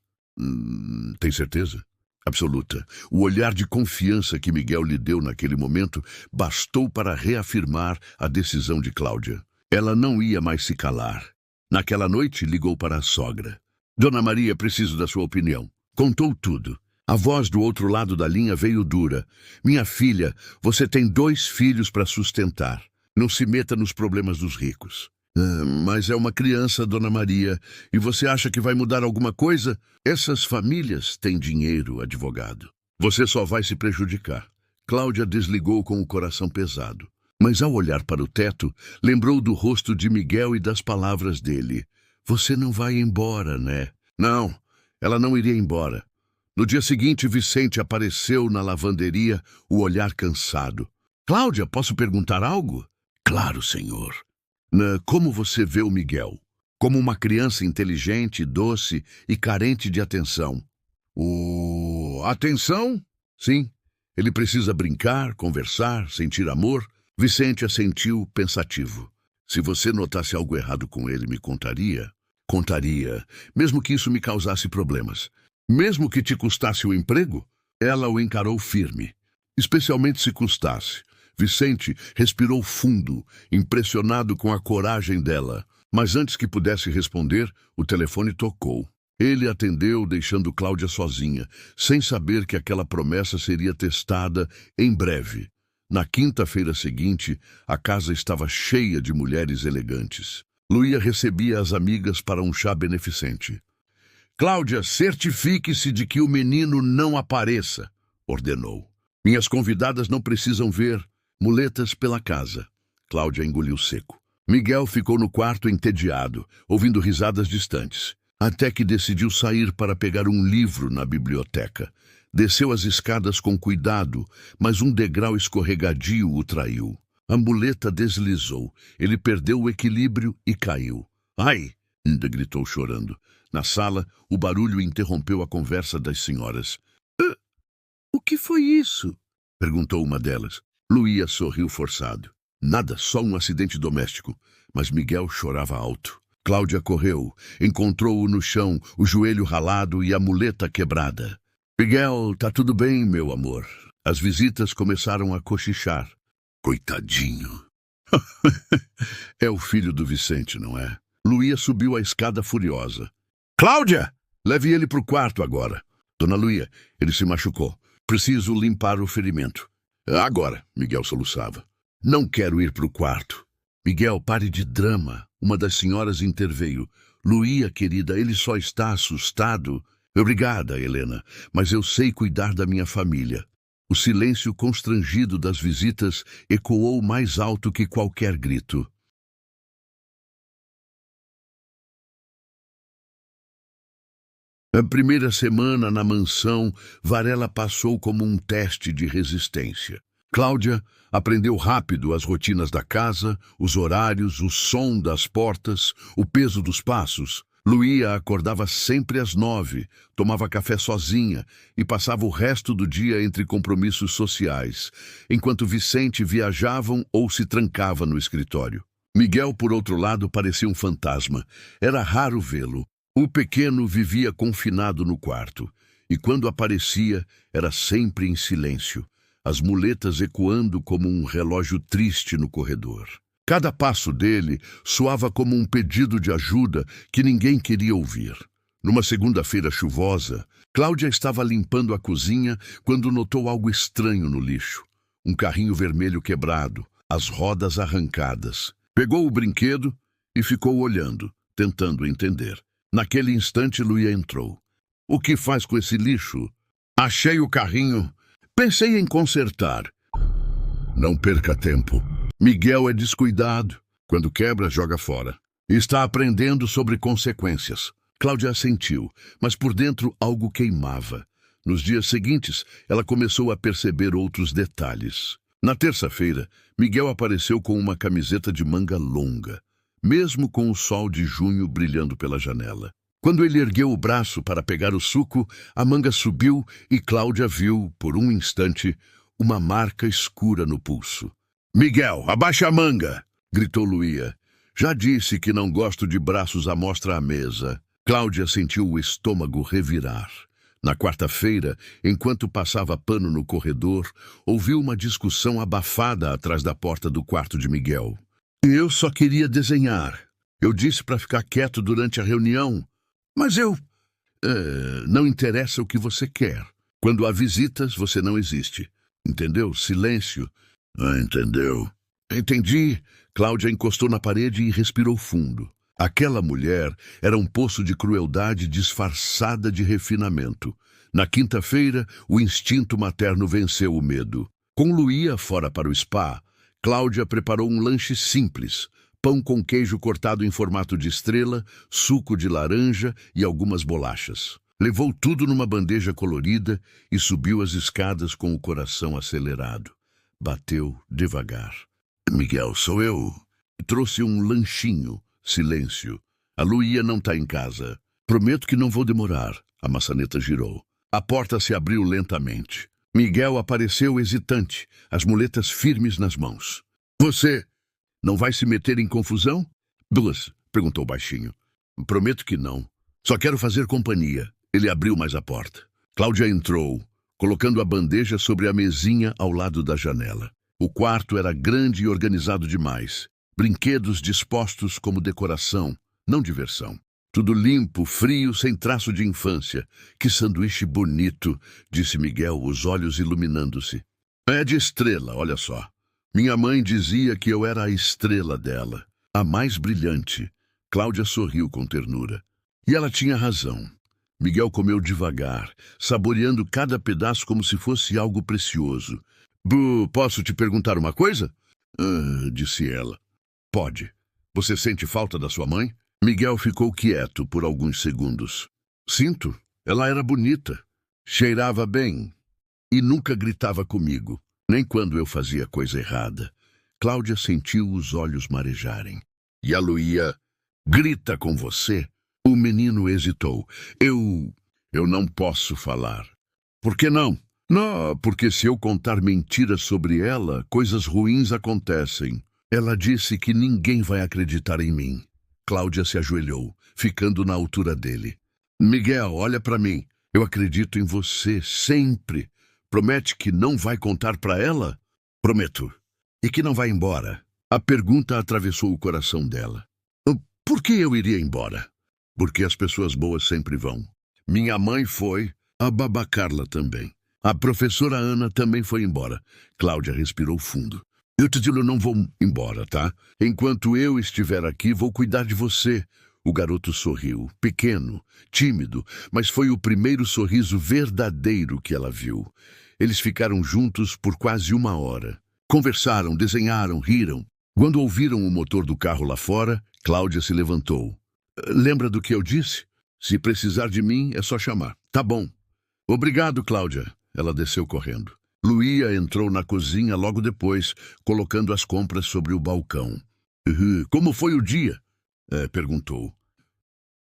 Tem certeza? Absoluta. O olhar de confiança que Miguel lhe deu naquele momento bastou para reafirmar a decisão de Cláudia. Ela não ia mais se calar. Naquela noite, ligou para a sogra. Dona Maria, preciso da sua opinião. Contou tudo. A voz do outro lado da linha veio dura. Minha filha, você tem 2 filhos para sustentar. Não se meta nos problemas dos ricos. Mas é uma criança, Dona Maria, e você acha que vai mudar alguma coisa? Essas famílias têm dinheiro, advogado. Você só vai se prejudicar. Cláudia desligou com o coração pesado. Mas ao olhar para o teto, lembrou do rosto de Miguel e das palavras dele. Você não vai embora, né? Não, ela não iria embora. No dia seguinte, Vicente apareceu na lavanderia, o olhar cansado. Cláudia, posso perguntar algo? Claro, senhor. Como você vê o Miguel? Como uma criança inteligente, doce e carente de atenção. Atenção? Sim. Ele precisa brincar, conversar, sentir amor. Vicente assentiu, pensativo. Se você notasse algo errado com ele, me contaria? Contaria, mesmo que isso me causasse problemas. Mesmo que te custasse o emprego? Ela o encarou firme. Especialmente se custasse. Vicente respirou fundo, impressionado com a coragem dela. Mas antes que pudesse responder, o telefone tocou. Ele atendeu, deixando Cláudia sozinha, sem saber que aquela promessa seria testada em breve. Na quinta-feira seguinte, a casa estava cheia de mulheres elegantes. Luía recebia as amigas para um chá beneficente. Cláudia, certifique-se de que o menino não apareça, ordenou. Minhas convidadas não precisam ver muletas pela casa. Cláudia engoliu seco. Miguel ficou no quarto entediado, ouvindo risadas distantes, até que decidiu sair para pegar um livro na biblioteca. Desceu as escadas com cuidado, mas um degrau escorregadio o traiu. A muleta deslizou. Ele perdeu o equilíbrio e caiu. Ai! Ainda gritou chorando. Na sala, o barulho interrompeu a conversa das senhoras. O que foi isso? Perguntou uma delas. Luía sorriu forçado. Nada, só um acidente doméstico. Mas Miguel chorava alto. Cláudia correu. Encontrou-o no chão, o joelho ralado e a muleta quebrada. Miguel, tá tudo bem, meu amor. As visitas começaram a cochichar. Coitadinho. É o filho do Vicente, não é? Luía subiu a escada furiosa. Cláudia! Leve ele para o quarto agora. Dona Luía, ele se machucou. Preciso limpar o ferimento. Agora, Miguel soluçava. Não quero ir para o quarto. Miguel, pare de drama. Uma das senhoras interveio. Luía, querida, ele só está assustado. Obrigada, Helena, mas eu sei cuidar da minha família. O silêncio constrangido das visitas ecoou mais alto que qualquer grito. Na primeira semana na mansão, Varela passou como um teste de resistência. Cláudia aprendeu rápido as rotinas da casa, os horários, o som das portas, o peso dos passos. Luía acordava sempre às 9, tomava café sozinha e passava o resto do dia entre compromissos sociais, enquanto Vicente viajavam ou se trancava no escritório. Miguel, por outro lado, parecia um fantasma. Era raro vê-lo. O pequeno vivia confinado no quarto, e quando aparecia, era sempre em silêncio, as muletas ecoando como um relógio triste no corredor. Cada passo dele soava como um pedido de ajuda que ninguém queria ouvir. Numa segunda-feira chuvosa, Cláudia estava limpando a cozinha quando notou algo estranho no lixo. Um carrinho vermelho quebrado, as rodas arrancadas. Pegou o brinquedo e ficou olhando, tentando entender. Naquele instante, Luía entrou. O que faz com esse lixo? Achei o carrinho. Pensei em consertar. Não perca tempo. Miguel é descuidado. Quando quebra, joga fora. Está aprendendo sobre consequências. Cláudia assentiu, mas por dentro algo queimava. Nos dias seguintes, ela começou a perceber outros detalhes. Na terça-feira, Miguel apareceu com uma camiseta de manga longa, mesmo com o sol de junho brilhando pela janela. Quando ele ergueu o braço para pegar o suco, a manga subiu e Cláudia viu, por um instante, uma marca escura no pulso. "Miguel, abaixa a manga!" gritou Luía. "Já disse que não gosto de braços à mostra à mesa." Cláudia sentiu o estômago revirar. Na quarta-feira, enquanto passava pano no corredor, ouviu uma discussão abafada atrás da porta do quarto de Miguel. "Eu só queria desenhar. Eu disse para ficar quieto durante a reunião. Mas eu... não interessa o que você quer. Quando há visitas, você não existe. Entendeu? Silêncio." Entendeu." "Entendi." Cláudia encostou na parede e respirou fundo. Aquela mulher era um poço de crueldade disfarçada de refinamento. Na quinta-feira, o instinto materno venceu o medo. Com Luía fora para o spa, Cláudia preparou um lanche simples: pão com queijo cortado em formato de estrela, suco de laranja e algumas bolachas. Levou tudo numa bandeja colorida e subiu as escadas com o coração acelerado. Bateu devagar. "Miguel, sou eu." Trouxe um lanchinho. Silêncio. "A Luía não está em casa." "Prometo que não vou demorar." A maçaneta girou. A porta se abriu lentamente. Miguel apareceu hesitante, as muletas firmes nas mãos. "Você não vai se meter em confusão?" "Duas?" perguntou baixinho. "Prometo que não. Só quero fazer companhia." Ele abriu mais a porta. Cláudia entrou, colocando a bandeja sobre a mesinha ao lado da janela. O quarto era grande e organizado demais. Brinquedos dispostos como decoração, não diversão. Tudo limpo, frio, sem traço de infância. "Que sanduíche bonito", disse Miguel, os olhos iluminando-se. "É de estrela, olha só. Minha mãe dizia que eu era a estrela dela, a mais brilhante." Cláudia sorriu com ternura. E ela tinha razão. Miguel comeu devagar, saboreando cada pedaço como se fosse algo precioso. Posso te perguntar uma coisa?" Disse ela. "Pode. Você sente falta da sua mãe?" Miguel ficou quieto por alguns segundos. "Sinto. Ela era bonita, cheirava bem e nunca gritava comigo, nem quando eu fazia coisa errada." Cláudia sentiu os olhos marejarem. "E a Luía grita com você?" O menino hesitou. Eu não posso falar." "Por que não?" "Não, porque se eu contar mentiras sobre ela, coisas ruins acontecem. Ela disse que ninguém vai acreditar em mim." Cláudia se ajoelhou, ficando na altura dele. "Miguel, olha para mim. Eu acredito em você, sempre. Promete que não vai contar para ela?" "Prometo." "E que não vai embora?" A pergunta atravessou o coração dela. "Por que eu iria embora?" "Porque as pessoas boas sempre vão. Minha mãe foi, a babá Carla também. A professora Ana também foi embora." Cláudia respirou fundo. "Eu te digo, não vou embora, tá? Enquanto eu estiver aqui, vou cuidar de você." O garoto sorriu, pequeno, tímido, mas foi o primeiro sorriso verdadeiro que ela viu. Eles ficaram juntos por quase 1 hora. Conversaram, desenharam, riram. Quando ouviram o motor do carro lá fora, Cláudia se levantou. "Lembra do que eu disse? Se precisar de mim, é só chamar." "Tá bom." "Obrigado, Cláudia." Ela desceu correndo. Luía entrou na cozinha logo depois, colocando as compras sobre o balcão. Como foi o dia?" Perguntou.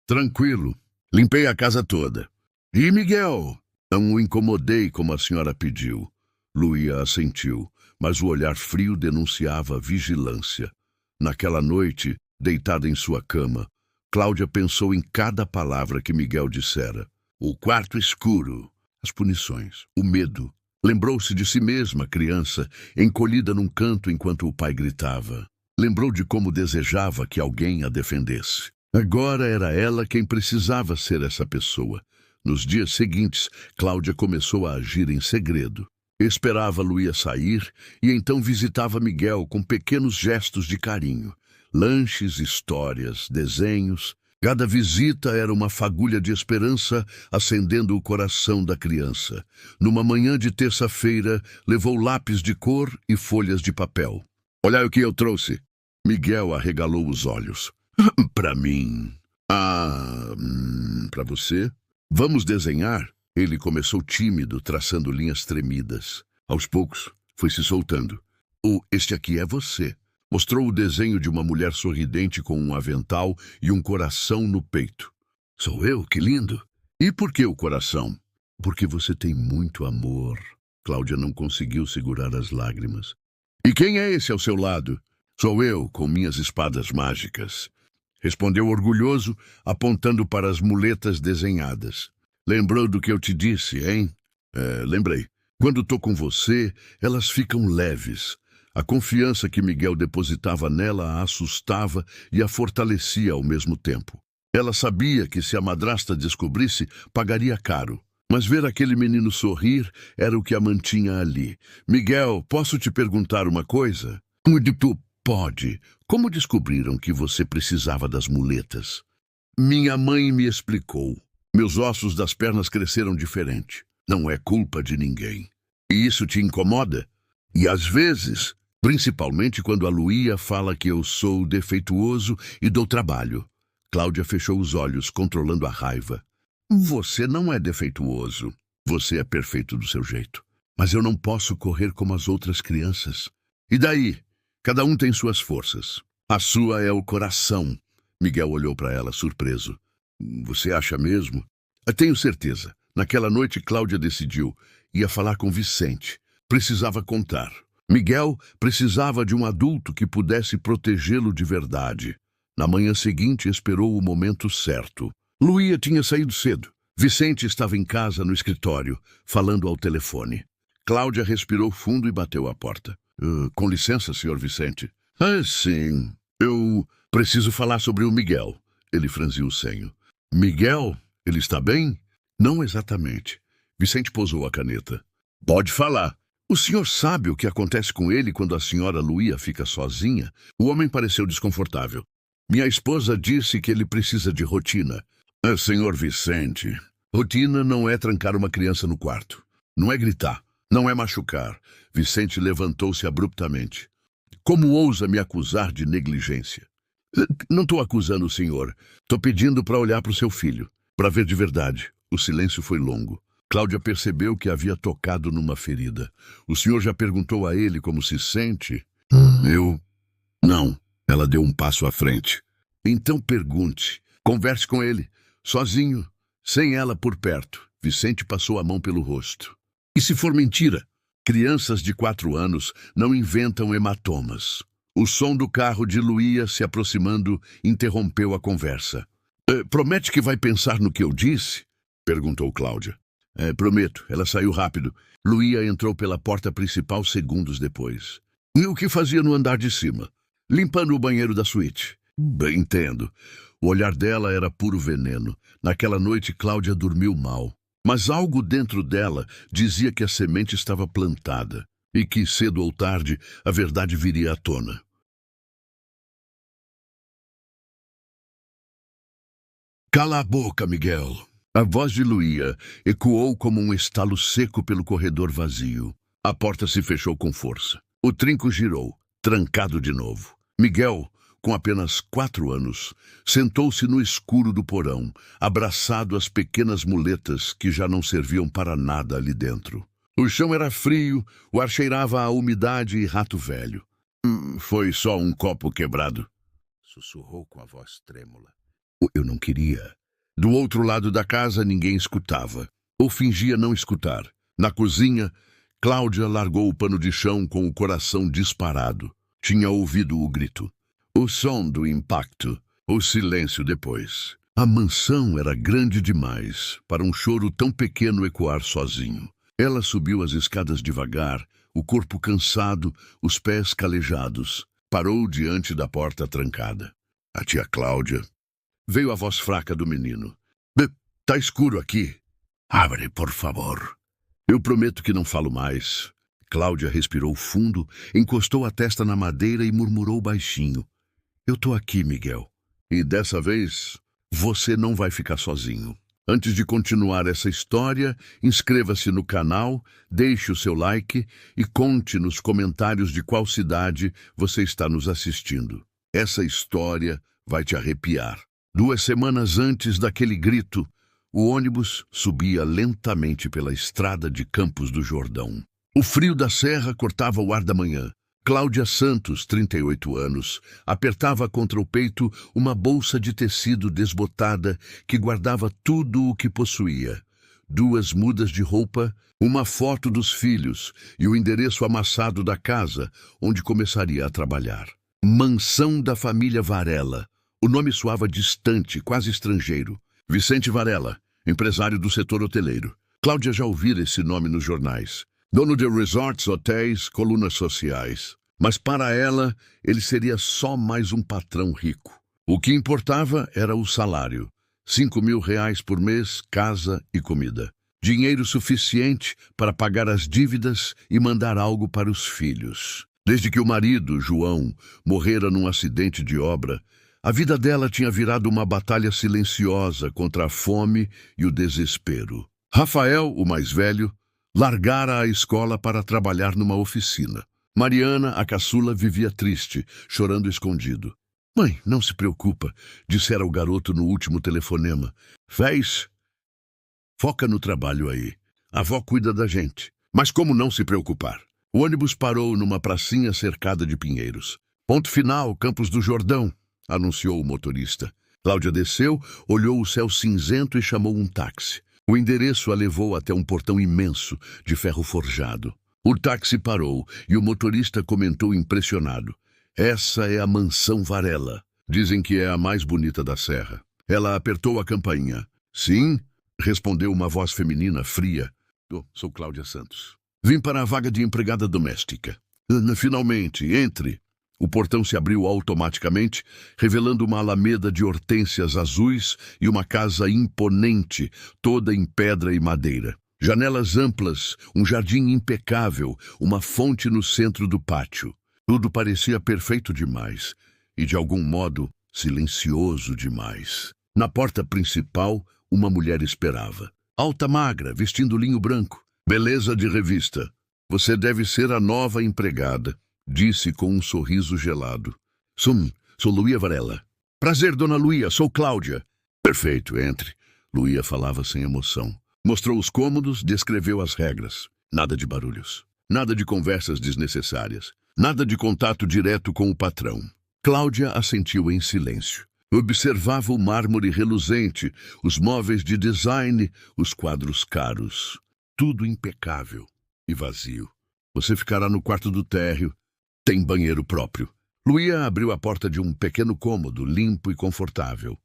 "Tranquilo. Limpei a casa toda." "E Miguel?" "Não o incomodei como a senhora pediu." Luía assentiu, mas o olhar frio denunciava vigilância. Naquela noite, deitada em sua cama, Cláudia pensou em cada palavra que Miguel dissera. O quarto escuro, as punições, o medo. Lembrou-se de si mesma, criança, encolhida num canto enquanto o pai gritava. Lembrou de como desejava que alguém a defendesse. Agora era ela quem precisava ser essa pessoa. Nos dias seguintes, Cláudia começou a agir em segredo. Esperava Luía sair e então visitava Miguel com pequenos gestos de carinho. Lanches, histórias, desenhos. Cada visita era uma fagulha de esperança acendendo o coração da criança. Numa manhã de terça-feira, levou lápis de cor e folhas de papel. Olha o que eu trouxe. Miguel arregalou os olhos. Para mim. Para você? Vamos desenhar? Ele começou tímido, traçando linhas tremidas. Aos poucos, foi se soltando. Este aqui é você. Mostrou o desenho de uma mulher sorridente com um avental e um coração no peito. Sou eu? Que lindo! E por que o coração? Porque você tem muito amor. Cláudia não conseguiu segurar as lágrimas. E quem é esse ao seu lado? Sou eu, com minhas espadas mágicas. Respondeu orgulhoso, apontando para as muletas desenhadas. Lembrou do que eu te disse, hein? Lembrei. Quando estou com você, elas ficam leves. A confiança que Miguel depositava nela a assustava e a fortalecia ao mesmo tempo. Ela sabia que se a madrasta descobrisse, pagaria caro. Mas ver aquele menino sorrir era o que a mantinha ali. Miguel, posso te perguntar uma coisa? Pode. Como descobriram que você precisava das muletas? Minha mãe me explicou. Meus ossos das pernas cresceram diferente. Não é culpa de ninguém. E isso te incomoda? E às vezes, principalmente quando a Luía fala que eu sou defeituoso e dou trabalho. Cláudia fechou os olhos, controlando a raiva. Você não é defeituoso. Você é perfeito do seu jeito. Mas eu não posso correr como as outras crianças. E daí? Cada um tem suas forças. A sua é o coração. Miguel olhou para ela, surpreso. Você acha mesmo? Tenho certeza. Naquela noite, Cláudia decidiu. Ia falar com Vicente. Precisava contar. Miguel precisava de um adulto que pudesse protegê-lo de verdade. Na manhã seguinte, esperou o momento certo. Luía tinha saído cedo. Vicente estava em casa, no escritório, falando ao telefone. Cláudia respirou fundo e bateu à porta. Com licença, senhor Vicente. Sim. Eu preciso falar sobre o Miguel. Ele franziu o senho. Miguel? Ele está bem? Não exatamente. Vicente pousou a caneta. Pode falar. O senhor sabe o que acontece com ele quando a senhora Luía fica sozinha? O homem pareceu desconfortável. Minha esposa disse que ele precisa de rotina. Senhor Vicente, rotina não é trancar uma criança no quarto. Não é gritar. Não é machucar. Vicente levantou-se abruptamente. Como ousa me acusar de negligência? Não estou acusando o senhor. Estou pedindo para olhar para o seu filho. Para ver de verdade. O silêncio foi longo. Cláudia percebeu que havia tocado numa ferida. O senhor já perguntou a ele como se sente? Eu? Não. Ela deu um passo à frente. Então pergunte. Converse com ele. Sozinho. Sem ela por perto. Vicente passou a mão pelo rosto. E se for mentira? Crianças de 4 anos não inventam hematomas. O som do carro de Luía se aproximando interrompeu a conversa. Promete que vai pensar no que eu disse? Perguntou Cláudia. Prometo. Ela saiu rápido. Luía entrou pela porta principal segundos depois. E o que fazia no andar de cima? Limpando o banheiro da suíte. Bem, entendo. O olhar dela era puro veneno. Naquela noite, Cláudia dormiu mal. Mas algo dentro dela dizia que a semente estava plantada e que, cedo ou tarde, a verdade viria à tona. Cala a boca, Miguel. A voz de Luía ecoou como um estalo seco pelo corredor vazio. A porta se fechou com força. O trinco girou, trancado de novo. Miguel, com apenas 4 anos, sentou-se no escuro do porão, abraçado às pequenas muletas que já não serviam para nada ali dentro. O chão era frio, o ar cheirava a umidade e rato velho. Foi só um copo quebrado, sussurrou com a voz trêmula. Eu não queria. Do outro lado da casa ninguém escutava, ou fingia não escutar. Na cozinha, Cláudia largou o pano de chão com o coração disparado. Tinha ouvido o grito. O som do impacto, o silêncio depois. A mansão era grande demais para um choro tão pequeno ecoar sozinho. Ela subiu as escadas devagar, o corpo cansado, os pés calejados. Parou diante da porta trancada. A tia Cláudia. Veio a voz fraca do menino. Tá escuro aqui. Abre, por favor. Eu prometo que não falo mais. Cláudia respirou fundo, encostou a testa na madeira e murmurou baixinho. Eu tô aqui, Miguel. E dessa vez, você não vai ficar sozinho. Antes de continuar essa história, inscreva-se no canal, deixe o seu like e conte nos comentários de qual cidade você está nos assistindo. Essa história vai te arrepiar. 2 semanas antes daquele grito, o ônibus subia lentamente pela estrada de Campos do Jordão. O frio da serra cortava o ar da manhã. Cláudia Santos, 38 anos, apertava contra o peito uma bolsa de tecido desbotada que guardava tudo o que possuía. 2 mudas de roupa, uma foto dos filhos e o endereço amassado da casa onde começaria a trabalhar. Mansão da família Varela. O nome soava distante, quase estrangeiro. Vicente Varela, empresário do setor hoteleiro. Cláudia já ouvira esse nome nos jornais. Dono de resorts, hotéis, colunas sociais. Mas para ela, ele seria só mais um patrão rico. O que importava era o salário. R$ 5.000 por mês, casa e comida. Dinheiro suficiente para pagar as dívidas e mandar algo para os filhos. Desde que o marido, João, morrera num acidente de obra, a vida dela tinha virado uma batalha silenciosa contra a fome e o desespero. Rafael, o mais velho, largara a escola para trabalhar numa oficina. Mariana, a caçula, vivia triste, chorando escondido. "Mãe, não se preocupa", dissera o garoto no último telefonema. "Véis, foca no trabalho aí. A avó cuida da gente." Mas como não se preocupar? O ônibus parou numa pracinha cercada de pinheiros. "Ponto final, Campos do Jordão", anunciou o motorista. Cláudia desceu, olhou o céu cinzento e chamou um táxi. O endereço a levou até um portão imenso, de ferro forjado. O táxi parou e o motorista comentou impressionado. "Essa é a Mansão Varela. Dizem que é a mais bonita da serra." Ela apertou a campainha. "Sim?", respondeu uma voz feminina fria. Sou Cláudia Santos. Vim para a vaga de empregada doméstica." "Finalmente, entre." O portão se abriu automaticamente, revelando uma alameda de hortênsias azuis e uma casa imponente, toda em pedra e madeira. Janelas amplas, um jardim impecável, uma fonte no centro do pátio. Tudo parecia perfeito demais e, de algum modo, silencioso demais. Na porta principal, uma mulher esperava. Alta, magra, vestindo linho branco. Beleza de revista. "Você deve ser a nova empregada", disse com um sorriso gelado. Sou Luía Varela." "Prazer, dona Luía, sou Cláudia." "Perfeito, entre." Luía falava sem emoção. Mostrou os cômodos, descreveu as regras. Nada de barulhos. Nada de conversas desnecessárias. Nada de contato direto com o patrão. Cláudia assentiu em silêncio. Observava o mármore reluzente, os móveis de design, os quadros caros. Tudo impecável e vazio. "Você ficará no quarto do térreo. Tem banheiro próprio." Luía abriu a porta de um pequeno cômodo, limpo e confortável.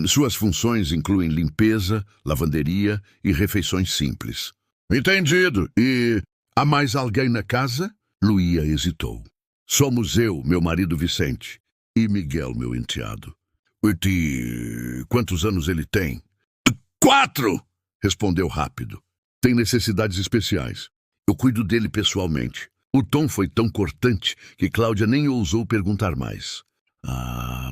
Suas funções incluem limpeza, lavanderia e refeições simples. "Entendido. E há mais alguém na casa?" Luía hesitou. "Somos eu, meu marido Vicente, e Miguel, meu enteado." "E quantos anos ele tem?" 4! Respondeu rápido. "Tem necessidades especiais. Eu cuido dele pessoalmente." O tom foi tão cortante que Cláudia nem ousou perguntar mais.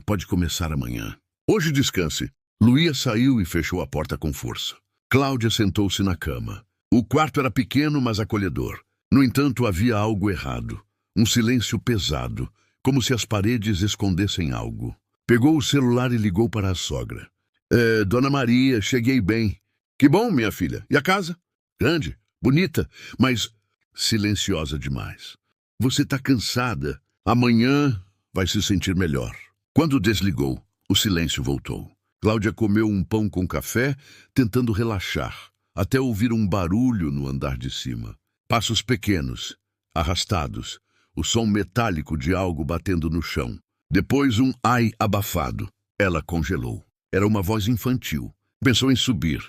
Pode começar amanhã. Hoje descanse." Luía saiu e fechou a porta com força. Cláudia sentou-se na cama. O quarto era pequeno, mas acolhedor. No entanto, havia algo errado. Um silêncio pesado, como se as paredes escondessem algo. Pegou o celular e ligou para a sogra. Dona Maria, cheguei bem." "Que bom, minha filha. E a casa?" "Grande, bonita, mas silenciosa demais." "Você está cansada. Amanhã vai se sentir melhor." Quando desligou, o silêncio voltou. Cláudia comeu um pão com café, tentando relaxar, até ouvir um barulho no andar de cima. Passos pequenos, arrastados, o som metálico de algo batendo no chão. Depois um ai abafado. Ela congelou. Era uma voz infantil. Pensou em subir,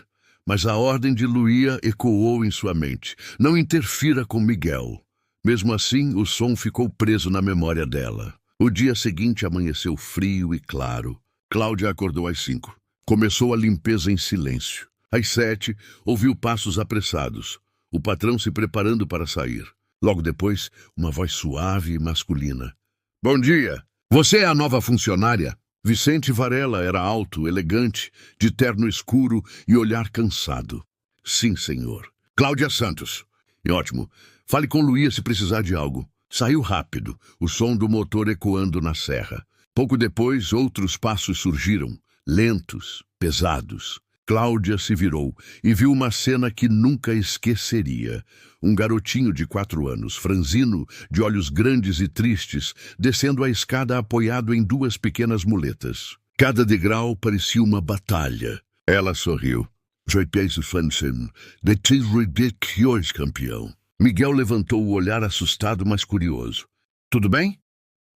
mas a ordem de Luía ecoou em sua mente. Não interfira com Miguel. Mesmo assim, o som ficou preso na memória dela. O dia seguinte amanheceu frio e claro. Cláudia acordou às 5. Começou a limpeza em silêncio. Às 7, ouviu passos apressados. O patrão se preparando para sair. Logo depois, uma voz suave e masculina. Bom dia. Você é a nova funcionária? Vicente Varela era alto, elegante, de terno escuro e olhar cansado. Sim, senhor. Cláudia Santos. Ótimo. Fale com Luía se precisar de algo. Saiu rápido, o som do motor ecoando na serra. Pouco depois, outros passos surgiram, lentos, pesados. Cláudia se virou e viu uma cena que nunca esqueceria. Um garotinho de 4 anos, franzino, de olhos grandes e tristes, descendo a escada apoiado em 2 pequenas muletas. Cada degrau parecia uma batalha. Ela sorriu. "Je pense Fansen, de ridiculous, campeão." Miguel levantou o olhar assustado, mas curioso. "Tudo bem?"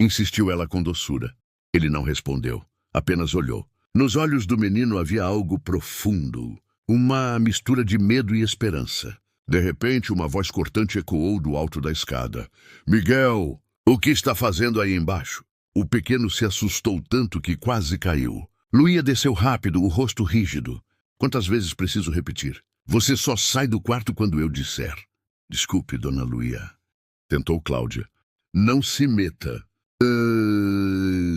insistiu ela com doçura. Ele não respondeu, apenas olhou. Nos olhos do menino havia algo profundo, uma mistura de medo e esperança. De repente, uma voz cortante ecoou do alto da escada. "Miguel, o que está fazendo aí embaixo?" O pequeno se assustou tanto que quase caiu. Luía desceu rápido, o rosto rígido. "Quantas vezes preciso repetir? Você só sai do quarto quando eu disser." "Desculpe, dona Luía." Tentou Cláudia. "Não se meta."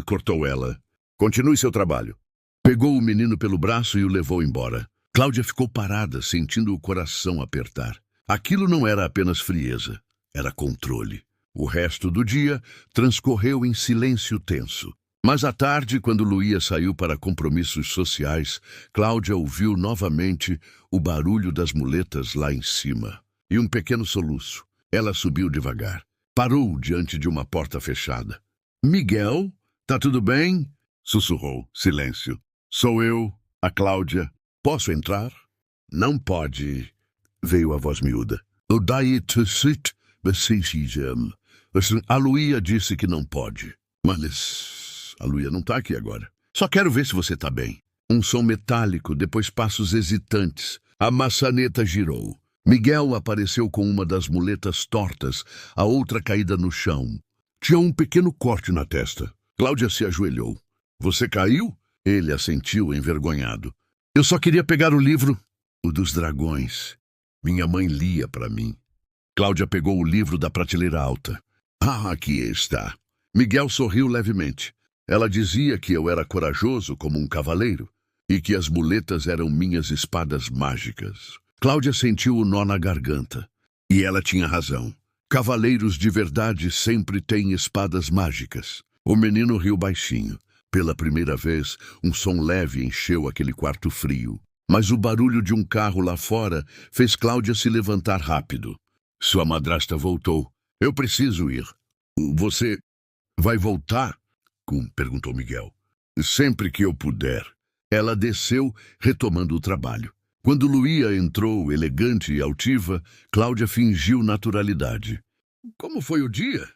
Cortou ela. "Continue seu trabalho." Pegou o menino pelo braço e o levou embora. Cláudia ficou parada, sentindo o coração apertar. Aquilo não era apenas frieza, era controle. O resto do dia transcorreu em silêncio tenso. Mas à tarde, quando Luía saiu para compromissos sociais, Cláudia ouviu novamente o barulho das muletas lá em cima. E um pequeno soluço. Ela subiu devagar. Parou diante de uma porta fechada. "Miguel, tá tudo bem?" sussurrou. Silêncio. "Sou eu, a Cláudia. Posso entrar?" "Não pode," veio a voz miúda. A Luía disse que não pode. "Mas a Luía não tá aqui agora. Só quero ver se você tá bem." Um som metálico, depois passos hesitantes. A maçaneta girou. Miguel apareceu com uma das muletas tortas, a outra caída no chão. Tinha um pequeno corte na testa. Cláudia se ajoelhou. "Você caiu?" Ele assentiu, envergonhado. "Eu só queria pegar o livro." "O dos dragões. Minha mãe lia para mim." Cláudia pegou o livro da prateleira alta. "Ah, aqui está." Miguel sorriu levemente. "Ela dizia que eu era corajoso como um cavaleiro e que as muletas eram minhas espadas mágicas." Cláudia sentiu o nó na garganta. E ela tinha razão. Cavaleiros de verdade sempre têm espadas mágicas. O menino riu baixinho. Pela primeira vez, um som leve encheu aquele quarto frio. Mas o barulho de um carro lá fora fez Cláudia se levantar rápido. Sua madrasta voltou. "Eu preciso ir." "Você vai voltar?" perguntou Miguel. "Sempre que eu puder." Ela desceu, retomando o trabalho. Quando Luía entrou, elegante e altiva, Cláudia fingiu naturalidade. "Como foi o dia?"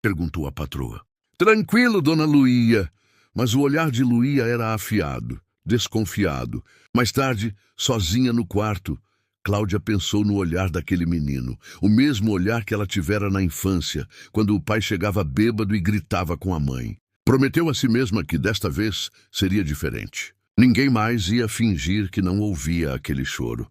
perguntou a patroa. "Tranquilo, dona Luía." Mas o olhar de Luía era afiado, desconfiado. Mais tarde, sozinha no quarto, Cláudia pensou no olhar daquele menino, o mesmo olhar que ela tivera na infância, quando o pai chegava bêbado e gritava com a mãe. Prometeu a si mesma que desta vez seria diferente. Ninguém mais ia fingir que não ouvia aquele choro.